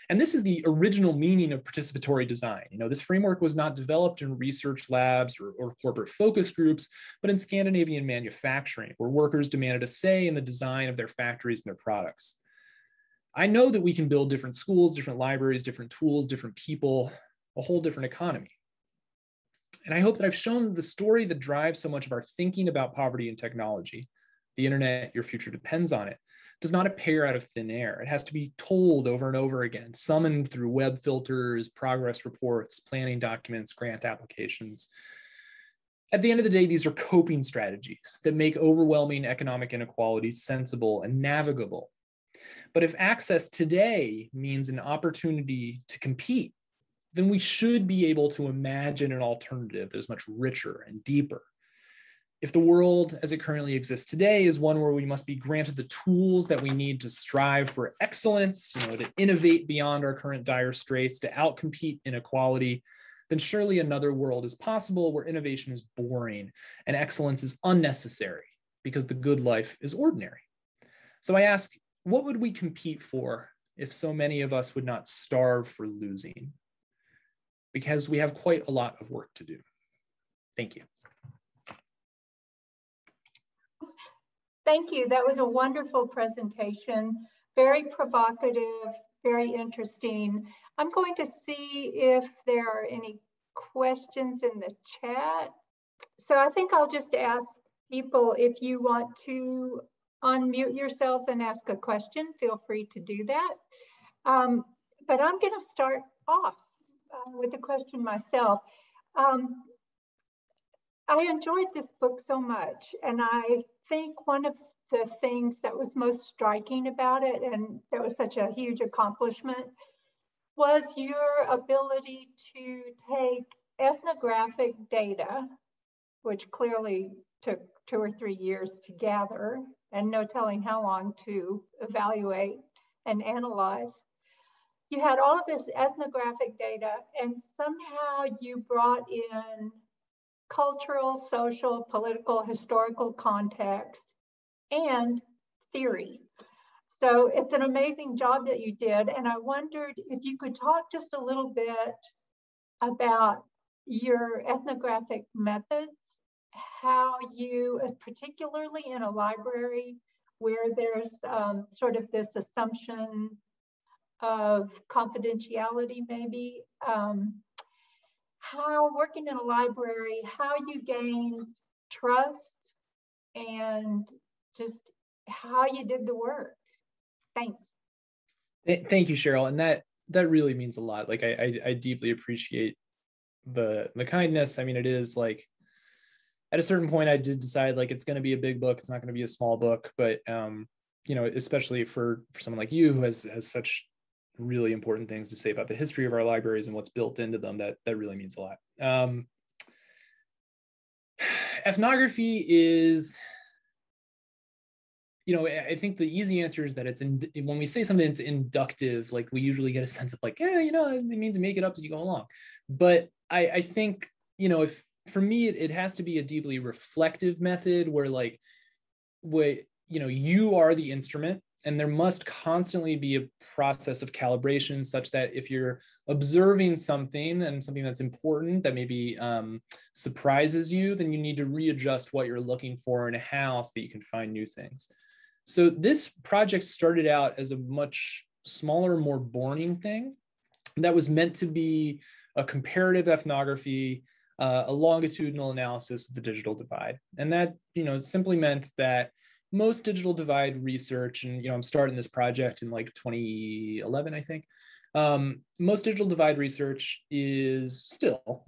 And this is the original meaning of participatory design. You know, this framework was not developed in research labs or corporate focus groups, but in Scandinavian manufacturing, where workers demanded a say in the design of their factories and their products. I know that we can build different schools, different libraries, different tools, different people, a whole different economy. And I hope that I've shown the story that drives so much of our thinking about poverty and technology, the internet, your future depends on it, does not appear out of thin air. It has to be told over and over again, summoned through web filters, progress reports, planning documents, grant applications. At the end of the day, these are coping strategies that make overwhelming economic inequality sensible and navigable. But if access today means an opportunity to compete, then we should be able to imagine an alternative that is much richer and deeper. If the world as it currently exists today is one where we must be granted the tools that we need to strive for excellence, to innovate beyond our current dire straits, to outcompete inequality, then surely another world is possible where innovation is boring and excellence is unnecessary because the good life is ordinary. So I ask, what would we compete for if so many of us would not starve for losing? Because we have quite a lot of work to do. Thank you. Thank you. That was a wonderful presentation, very provocative, very interesting. I'm going to see if there are any questions in the chat. So I think I'll just ask people, if you want to unmute yourselves and ask a question, feel free to do that. But I'm going to start off with a question myself. I enjoyed this book so much, and I think one of the things that was most striking about it, and that was such a huge accomplishment, was your ability to take ethnographic data, which clearly took 2 or 3 years to gather, and no telling how long to evaluate and analyze. You had all of this ethnographic data, and somehow you brought in cultural, social, political, historical context and theory. So it's an amazing job that you did. And I wondered if you could talk just a little bit about your ethnographic methods, how you, particularly in a library where there's sort of this assumption of confidentiality maybe, how working in a library, how you gain trust and just how you did the work. Thanks. Thank you, Cheryl. And that really means a lot. Like I deeply appreciate the kindness. I mean, it is like at a certain point I did decide like it's going to be a big book. It's not going to be a small book, but you know, especially for someone like you who has such really important things to say about the history of our libraries and what's built into them, that really means a lot. Ethnography is, you know, I think the easy answer is that it's when we say something it's inductive, like we usually get a sense of like, yeah, you know, it means make it up as you go along. But I think, you know, if for me, it has to be a deeply reflective method where like, you know, you are the instrument, and there must constantly be a process of calibration such that if you're observing something and something that's important that maybe surprises you, then you need to readjust what you're looking for and how so that you can find new things. So this project started out as a much smaller, more boring thing that was meant to be a comparative ethnography, a longitudinal analysis of the digital divide. And that, you know, simply meant that most digital divide research, and, you know, I'm starting this project in like 2011, I think. Most digital divide research is still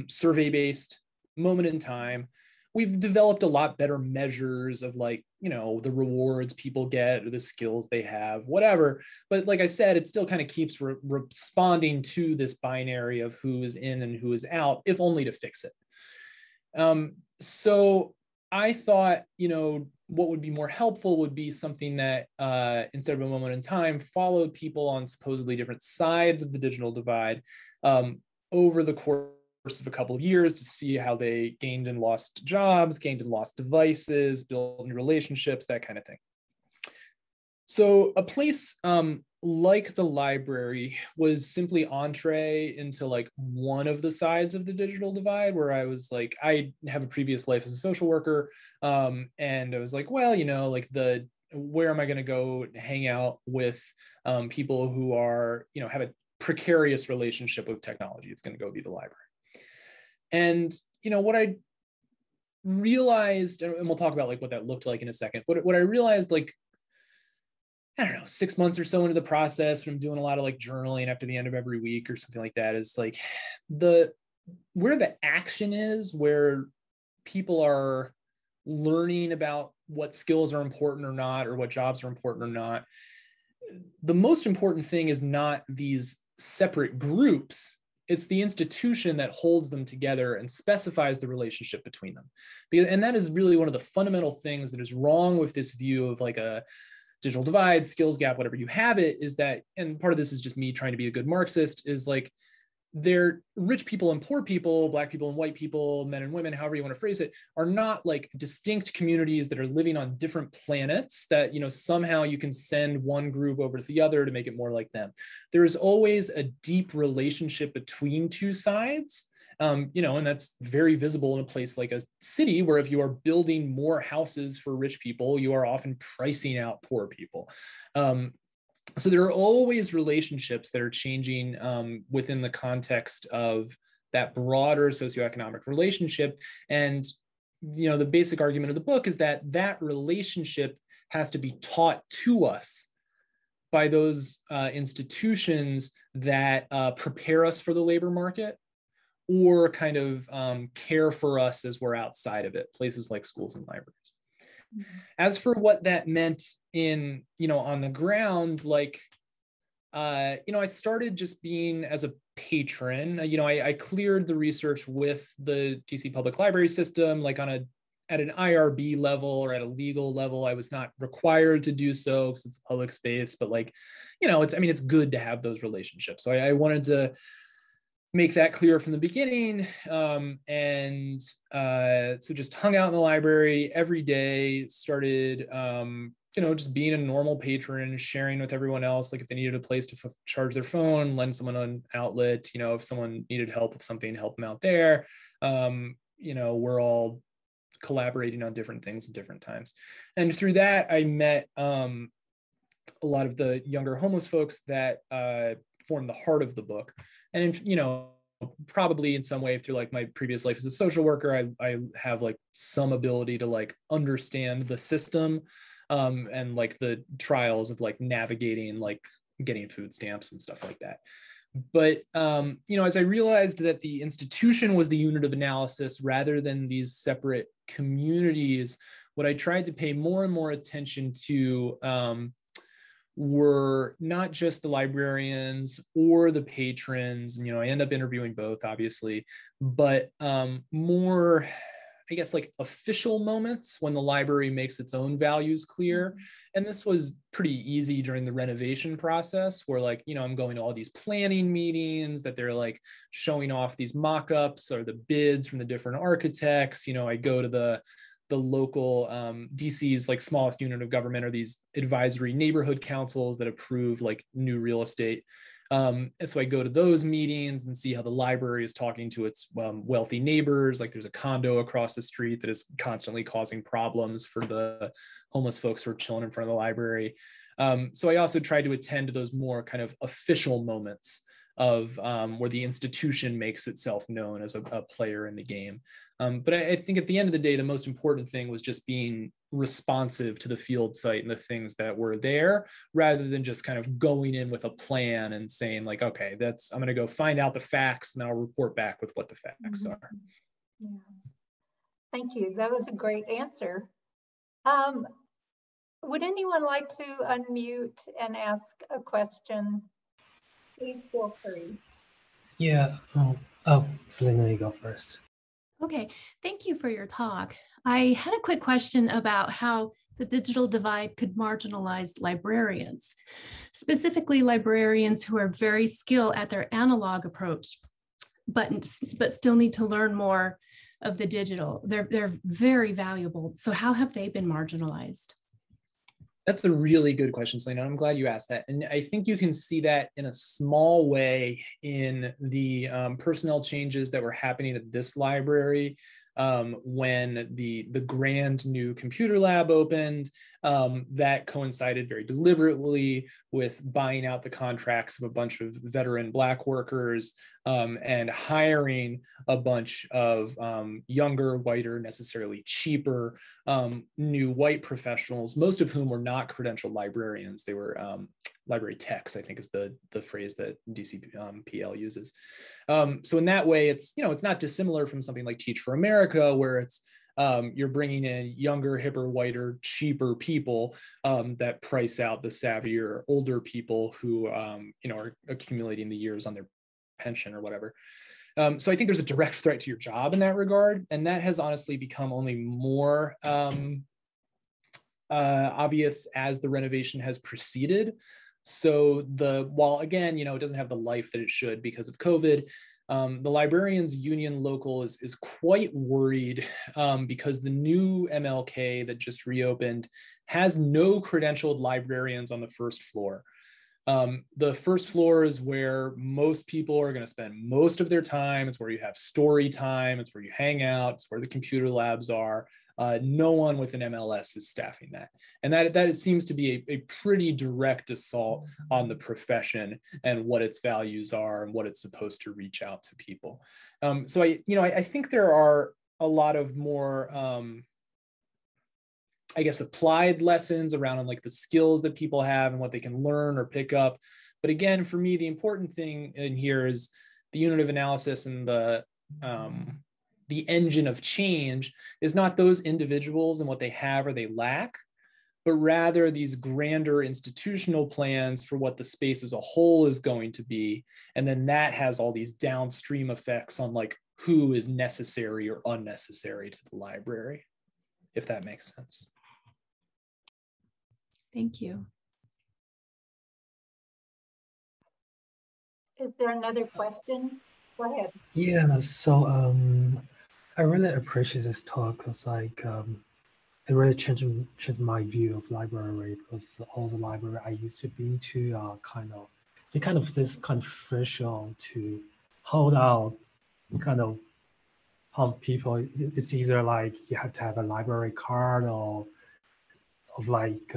survey-based, moment in time. We've developed a lot better measures of like, you know, the rewards people get or the skills they have, whatever. But like I said, it still kind of keeps responding to this binary of who is in and who is out, if only to fix it. So I thought, you know, what would be more helpful would be something that instead of a moment in time, followed people on supposedly different sides of the digital divide over the course of a couple of years to see how they gained and lost jobs, gained and lost devices, built new relationships, that kind of thing. So a place like the library was simply entree into like one of the sides of the digital divide, where I was like, I have a previous life as a social worker. And I was like, well, you know, like where am I going to go hang out with people who are, you know, have a precarious relationship with technology? It's going to go be the library. And, you know, what I realized, and we'll talk about like what that looked like in a second, what I realized, like, I don't know, 6 months or so into the process, when I'm doing a lot of like journaling after the end of every week or something like that, is like where the action is, where people are learning about what skills are important or not, or what jobs are important or not. The most important thing is not these separate groups. It's the institution that holds them together and specifies the relationship between them. And that is really one of the fundamental things that is wrong with this view of like a digital divide, skills gap, whatever you have it, is that, and part of this is just me trying to be a good Marxist, is like they're rich people and poor people, black people and white people, men and women, however you want to phrase it, are not like distinct communities that are living on different planets that, you know, somehow you can send one group over to the other to make it more like them. There is always a deep relationship between two sides. You know, and that's very visible in a place like a city, where if you are building more houses for rich people, you are often pricing out poor people. So there are always relationships that are changing within the context of that broader socioeconomic relationship. And, you know, the basic argument of the book is that that relationship has to be taught to us by those institutions that prepare us for the labor market, or kind of care for us as we're outside of it, places like schools and libraries. As for what that meant in, on the ground, like, I started just being as a patron. I cleared the research with the DC Public Library system, like at an IRB level or at a legal level. I was not required to do so because it's a public space, but like, it's good to have those relationships. So I wanted to make that clear from the beginning. So just hung out in the library every day, started, just being a normal patron, sharing with everyone else, like if they needed a place to charge their phone, lend someone an outlet, if someone needed help with something, help them out there. We're all collaborating on different things at different times. And through that, I met a lot of the younger homeless folks that form the heart of the book. And, probably in some way through like my previous life as a social worker, I have like some ability to like understand the system and like the trials of like navigating, like getting food stamps and stuff like that. But, as I realized that the institution was the unit of analysis rather than these separate communities, what I tried to pay more and more attention to were not just the librarians or the patrons. And, I end up interviewing both, obviously, but more, I guess, like official moments when the library makes its own values clear. And this was pretty easy during the renovation process where like, I'm going to all these planning meetings that they're like showing off these mock-ups or the bids from the different architects. I go to the local DC's like smallest unit of government are these advisory neighborhood councils that approve like new real estate. And so I go to those meetings and see how the library is talking to its wealthy neighbors. Like there's a condo across the street that is constantly causing problems for the homeless folks who are chilling in front of the library. So I also tried to attend to those more kind of official moments of where the institution makes itself known as a player in the game. But I think at the end of the day, the most important thing was just being responsive to the field site and the things that were there, rather than just kind of going in with a plan and saying like, okay, I'm going to go find out the facts and I'll report back with what the facts are. Yeah. Thank you. That was a great answer. Would anyone like to unmute and ask a question? Please feel free. Yeah. Selena, you go first. Okay, thank you for your talk. I had a quick question about how the digital divide could marginalize librarians, specifically librarians who are very skilled at their analog approach, but still need to learn more of the digital. They're very valuable. So how have they been marginalized? That's a really good question, Selena. I'm glad you asked that. And I think you can see that in a small way in the personnel changes that were happening at this library when the grand new computer lab opened. That coincided very deliberately with buying out the contracts of a bunch of veteran Black workers and hiring a bunch of younger, whiter, necessarily cheaper, new white professionals, most of whom were not credentialed librarians. They were library techs, I think is the phrase that DCPL uses. So in that way, it's not dissimilar from something like Teach for America, where it's you're bringing in younger, hipper, whiter, cheaper people that price out the savvier, older people who are accumulating the years on their pension or whatever. So I think there's a direct threat to your job in that regard, and that has honestly become only more obvious as the renovation has proceeded. So while again, it doesn't have the life that it should because of COVID, the Librarians Union Local is quite worried because the new MLK that just reopened has no credentialed librarians on the first floor. The first floor is where most people are going to spend most of their time. It's where you have story time. It's where you hang out. It's where the computer labs are. No one with an MLS is staffing that. And that it seems to be a pretty direct assault on the profession and what its values are and what it's supposed to reach out to people. So I think there are a lot of more, I guess, applied lessons around like the skills that people have and what they can learn or pick up. But again, for me, the important thing in here is the unit of analysis and the the engine of change is not those individuals and what they have or they lack, but rather these grander institutional plans for what the space as a whole is going to be. And then that has all these downstream effects on like who is necessary or unnecessary to the library, if that makes sense. Thank you. Is there another question? Go ahead. Yeah, so I really appreciate this talk because like it really changed my view of library, because all the library I used to be into are kind of this kind of official to hold out kind of how people, it's either like you have to have a library card or of like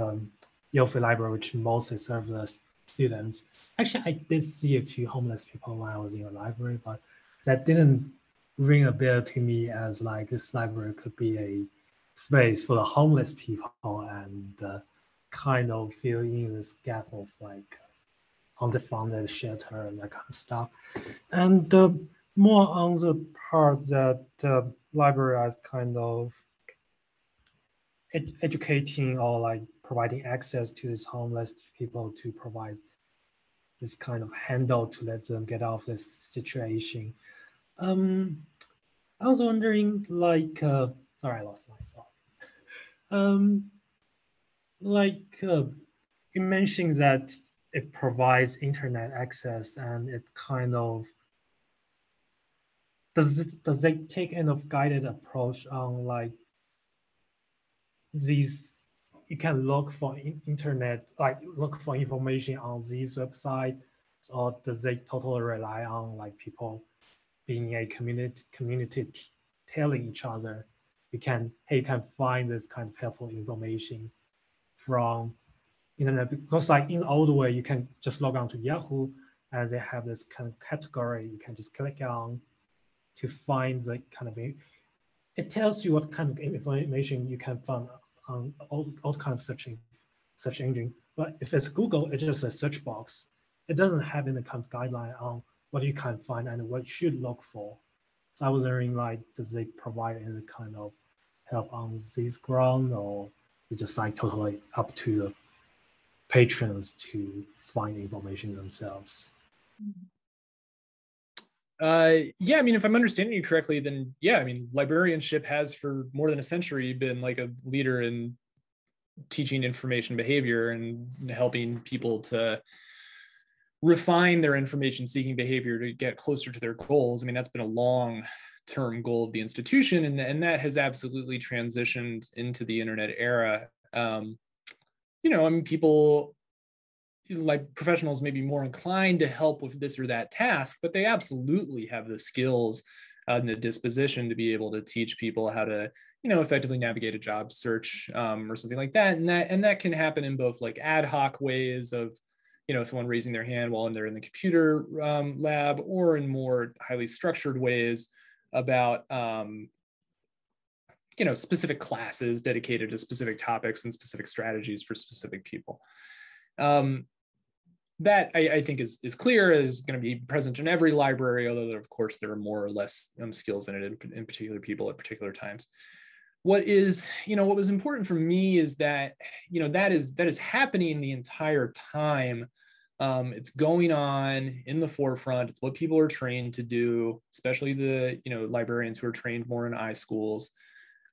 Yale Library, which mostly serves the students. Actually, I did see a few homeless people when I was in a library, but that didn't ring a bell to me as like this library could be a space for the homeless people and kind of fill in this gap of like underfunded shelter and that kind of stuff. And more on the part that library is kind of educating or like providing access to these homeless people to provide this kind of handle to let them get out of this situation. I was wondering, like, sorry, I lost myself. You mentioned that it provides internet access and it kind of, does they take kind of guided approach on like these, you can look for internet, like look for information on these websites, or does they totally rely on like people being a community telling each other, you can find this kind of helpful information from internet? Because like in the old way, you can just log on to Yahoo and they have this kind of category you can just click on to find the kind of, it tells you what kind of information you can find on all kind of search engine. But if it's Google, it's just a search box. It doesn't have any kind of guideline on what you can find and what you should look for. So I was wondering, like, does they provide any kind of help on this ground, or it's just like totally up to the patrons to find information themselves? Yeah, I mean, if I'm understanding you correctly, then yeah, I mean, librarianship has for more than a century been like a leader in teaching information behavior and helping people to refine their information seeking behavior to get closer to their goals. I mean, that's been a long-term goal of the institution, and that has absolutely transitioned into the internet era. You know, I mean, people, like professionals, may be more inclined to help with this or that task, but they absolutely have the skills and the disposition to be able to teach people how to, you know, effectively navigate a job search or something like that. And that can happen in both like ad hoc ways of, you know, someone raising their hand while they're in the computer lab, or in more highly structured ways about, you know, specific classes dedicated to specific topics and specific strategies for specific people. That I think is clear, is going to be present in every library, although of course there are more or less skills in it in particular people at particular times. What is, you know, what was important for me is that, you know, that is happening the entire time. It's going on in the forefront. It's what people are trained to do, especially the, you know, librarians who are trained more in I-schools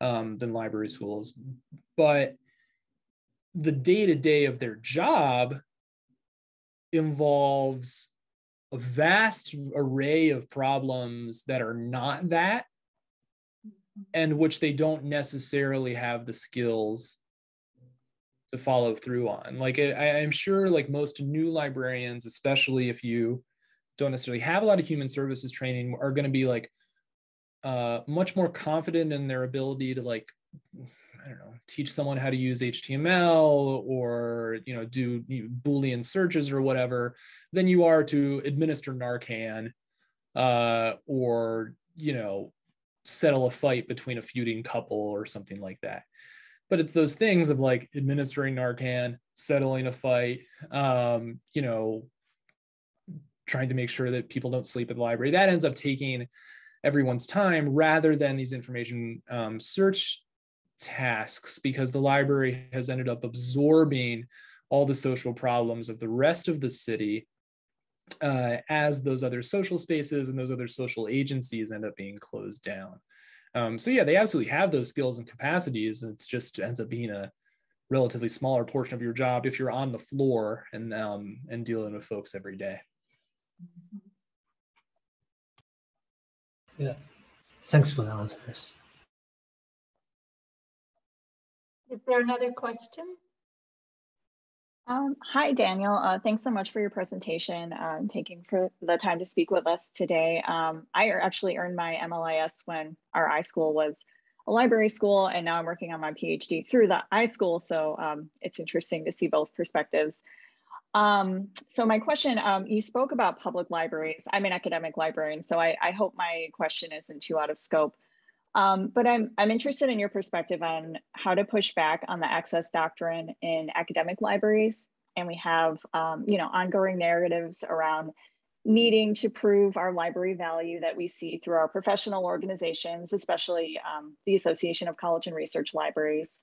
than library schools. But the day-to-day of their job involves a vast array of problems that are not that, and which they don't necessarily have the skills to follow through on. Like I'm sure like most new librarians, especially if you don't necessarily have a lot of human services training, are going to be like much more confident in their ability to, like, I don't know, teach someone how to use HTML or, you know, do Boolean searches or whatever than you are to administer Narcan or, you know, settle a fight between a feuding couple or something like that. But it's those things of like administering Narcan, settling a fight, you know, trying to make sure that people don't sleep at the library. That ends up taking everyone's time rather than these information search tasks, because the library has ended up absorbing all the social problems of the rest of the city as those other social spaces and those other social agencies end up being closed down. So yeah, they absolutely have those skills and capacities. And it's just ends up being a relatively smaller portion of your job if you're on the floor and dealing with folks every day. Yeah, thanks for the answers. Is there another question? Hi, Daniel. Thanks so much for your presentation, taking for the time to speak with us today. I actually earned my MLIS when our iSchool was a library school, and now I'm working on my PhD through the iSchool, so it's interesting to see both perspectives. So my question, you spoke about public libraries. I'm an academic librarian, so I hope my question isn't too out of scope. But I'm interested in your perspective on how to push back on the Access Doctrine in academic libraries. And we have, ongoing narratives around needing to prove our library value that we see through our professional organizations, especially the Association of College and Research Libraries.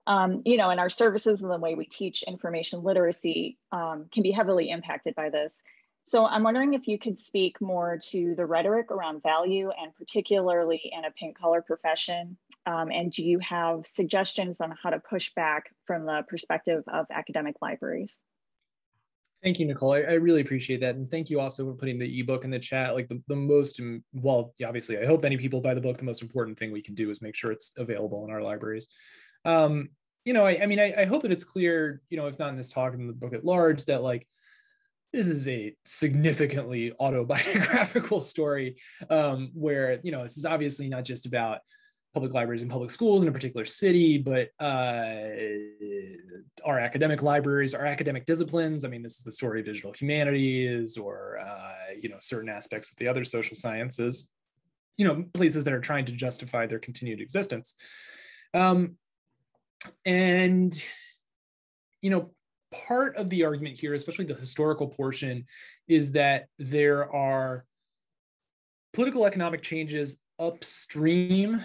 And our services and the way we teach information literacy can be heavily impacted by this. So I'm wondering if you could speak more to the rhetoric around value, and particularly in a pink collar profession. And do you have suggestions on how to push back from the perspective of academic libraries? Thank you, Nicole. I really appreciate that. And thank you also for putting the ebook in the chat. Like the most, well, obviously, I hope many people buy the book. The most important thing we can do is make sure it's available in our libraries. I hope that it's clear, if not in this talk, in the book at large, that like, this is a significantly autobiographical story where, this is obviously not just about public libraries and public schools in a particular city, but our academic libraries, our academic disciplines. I mean, this is the story of digital humanities or, certain aspects of the other social sciences, places that are trying to justify their continued existence. Part of the argument here, especially the historical portion, is that there are political economic changes upstream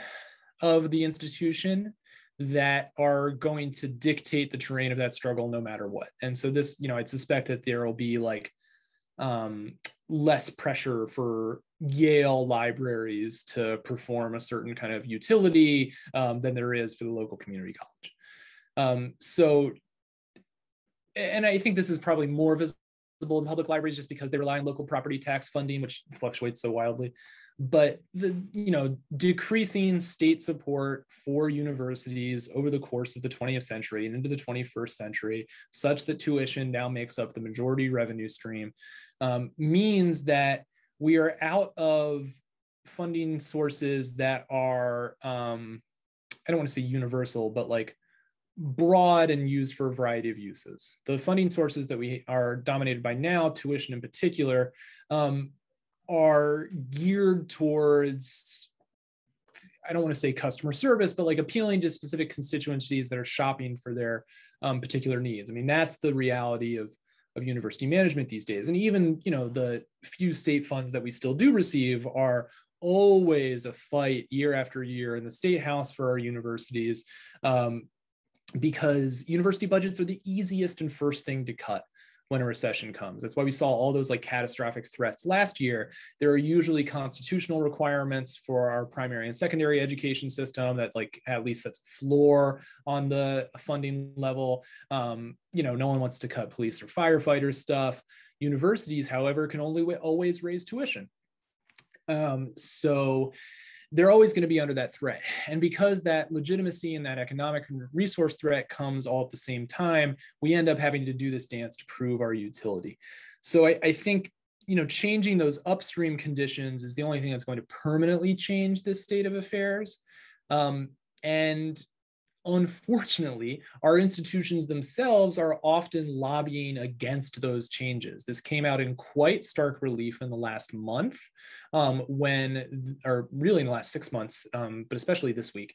of the institution that are going to dictate the terrain of that struggle no matter what. And so this, I'd suspect that there will be like less pressure for Yale libraries to perform a certain kind of utility than there is for the local community college. And I think this is probably more visible in public libraries just because they rely on local property tax funding, which fluctuates so wildly. But decreasing state support for universities over the course of the 20th century and into the 21st century, such that tuition now makes up the majority revenue stream, means that we are out of funding sources that are, I don't want to say universal, but like broad and used for a variety of uses. The funding sources that we are dominated by now, tuition in particular, are geared towards, I don't want to say customer service, but like appealing to specific constituencies that are shopping for their particular needs. I mean, that's the reality of university management these days. And even, the few state funds that we still do receive are always a fight year after year in the state house for our universities. Because university budgets are the easiest and first thing to cut when a recession comes. That's why we saw all those like catastrophic threats last year. There are usually constitutional requirements for our primary and secondary education system that like at least sets a floor on the funding level. No one wants to cut police or firefighters stuff. Universities, however, can only always raise tuition. So they're always going to be under that threat. And because that legitimacy and that economic resource threat comes all at the same time, we end up having to do this dance to prove our utility. So I think, changing those upstream conditions is the only thing that's going to permanently change this state of affairs. And unfortunately, our institutions themselves are often lobbying against those changes. This came out in quite stark relief in the last month, or really in the last 6 months, but especially this week.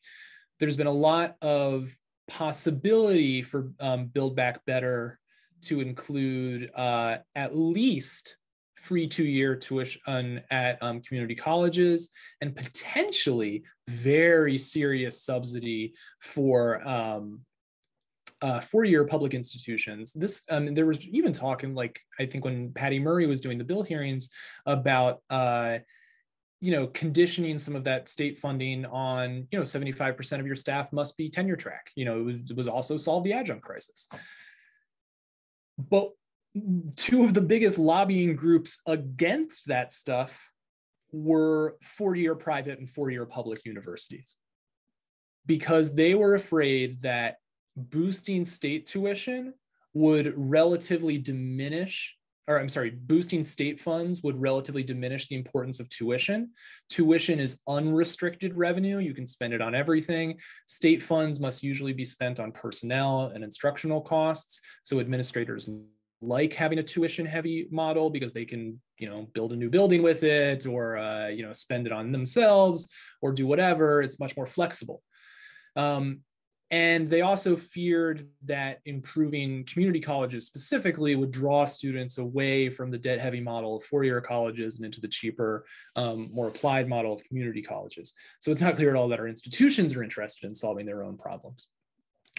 There's been a lot of possibility for Build Back Better to include at least free 2-year tuition at community colleges, and potentially very serious subsidy for 4-year public institutions. This there was even talking, like, I think when Patty Murray was doing the bill hearings, about conditioning some of that state funding on 75% of your staff must be tenure track. It was also solve the adjunct crisis. But two of the biggest lobbying groups against that stuff were 4-year private and 4-year public universities, because they were afraid that boosting state tuition would relatively diminish, or I'm sorry, boosting state funds would relatively diminish the importance of tuition. Tuition is unrestricted revenue. You can spend it on everything. State funds must usually be spent on personnel and instructional costs. So administrators like having a tuition heavy model because they can, build a new building with it, or, spend it on themselves or do whatever. It's much more flexible. And they also feared that improving community colleges specifically would draw students away from the debt-heavy model of 4-year colleges and into the cheaper, more applied model of community colleges. So it's not clear at all that our institutions are interested in solving their own problems,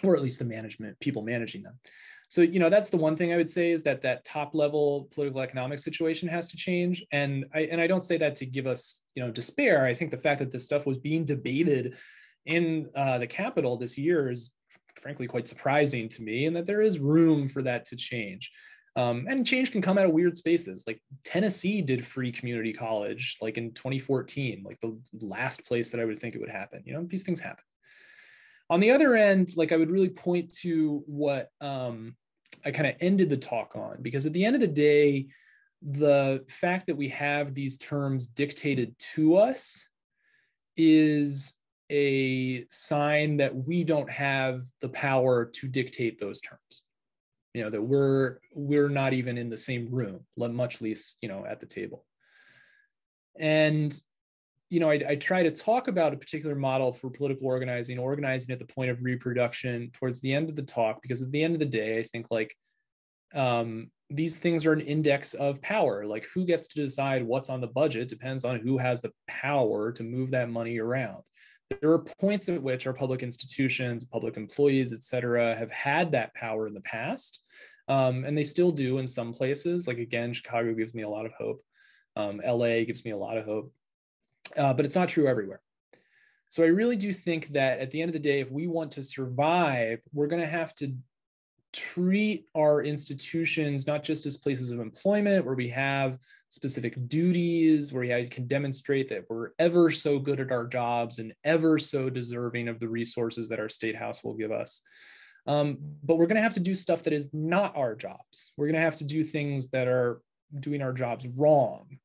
or at least the people managing them. So, that's the one thing I would say, is that top-level political economic situation has to change. And I don't say that to give us, despair. I think the fact that this stuff was being debated in the Capitol this year is frankly quite surprising to me, and that there is room for that to change. And change can come out of weird spaces. Like Tennessee did free community college, like in 2014, like the last place that I would think it would happen. These things happen. On the other end, like I would really point to what I kind of ended the talk on, because at the end of the day, the fact that we have these terms dictated to us is a sign that we don't have the power to dictate those terms. That we're not even in the same room, much less, at the table. And, I try to talk about a particular model for political organizing at the point of reproduction towards the end of the talk, because at the end of the day, I think these things are an index of power. Like, who gets to decide what's on the budget depends on who has the power to move that money around. There are points at which our public institutions, public employees, et cetera, have had that power in the past, and they still do in some places. Like, again, Chicago gives me a lot of hope. LA gives me a lot of hope, but it's not true everywhere. So I really do think that at the end of the day, if we want to survive, we're going to have to treat our institutions not just as places of employment where we have specific duties, where we can demonstrate that we're ever so good at our jobs and ever so deserving of the resources that our state house will give us. But we're going to have to do stuff that is not our jobs. We're going to have to do things that are doing our jobs wrong.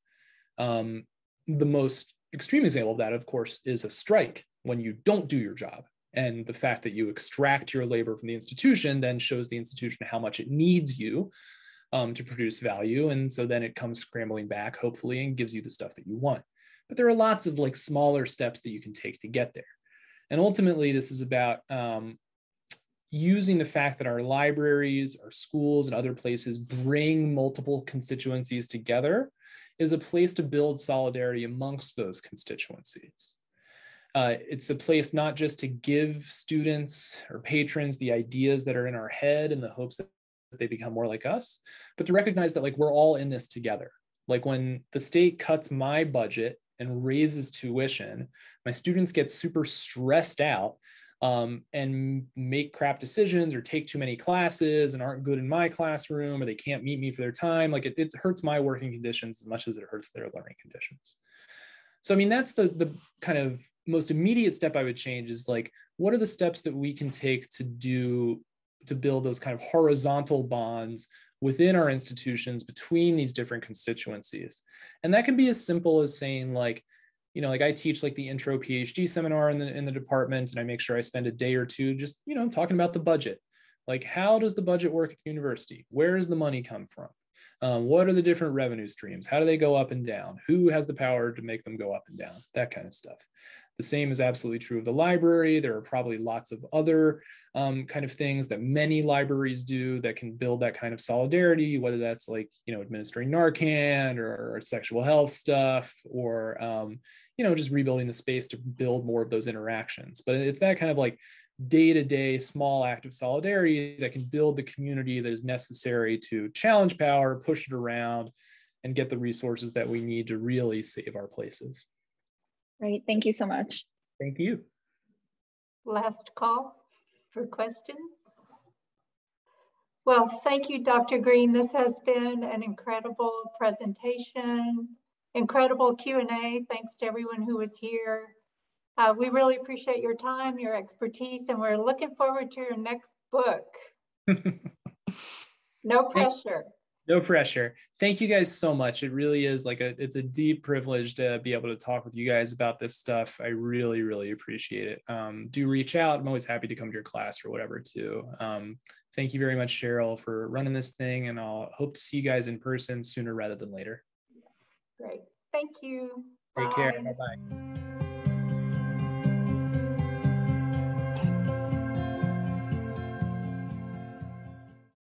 The most extreme example of that, of course, is a strike, when you don't do your job. And the fact that you extract your labor from the institution then shows the institution how much it needs you to produce value. And so then it comes scrambling back, hopefully, and gives you the stuff that you want. But there are lots of smaller steps that you can take to get there. And ultimately, this is about using the fact that our libraries, our schools, and other places bring multiple constituencies together is a place to build solidarity amongst those constituencies. It's a place not just to give students or patrons the ideas that are in our head in the hopes that they become more like us, but to recognize that we're all in this together. Like, when the state cuts my budget and raises tuition, my students get super stressed out and make crap decisions or take too many classes and aren't good in my classroom, or they can't meet me for their time. It hurts my working conditions as much as it hurts their learning conditions. So, I mean, that's the kind of most immediate step I would change, is what are the steps that we can take to build those kind of horizontal bonds within our institutions between these different constituencies. And that can be as simple as saying I teach the intro PhD seminar in the department, and I make sure I spend a day or two just, talking about the budget. How does the budget work at the university? Where does the money come from? What are the different revenue streams? How do they go up and down? Who has the power to make them go up and down? That kind of stuff. The same is absolutely true of the library. There are probably lots of other kind of things that many libraries do that can build that kind of solidarity, whether that's like, administering Narcan or sexual health stuff, or, just rebuilding the space to build more of those interactions. But it's that kind of like day-to-day small act of solidarity that can build the community that is necessary to challenge power, push it around, and get the resources that we need to really save our places. Great, thank you so much. Thank you. Last call for questions. Well, thank you, Dr. Greene. This has been an incredible presentation, incredible Q&A. Thanks to everyone who was here. We really appreciate your time, your expertise, and we're looking forward to your next book. No pressure. No pressure. Thank you guys so much. It really is it's a deep privilege to be able to talk with you guys about this stuff. I really, really appreciate it. Do reach out. I'm always happy to come to your class or whatever too. Thank you very much, Cheryl, for running this thing, and I'll hope to see you guys in person sooner rather than later. Great. Thank you. Take care. Bye-bye.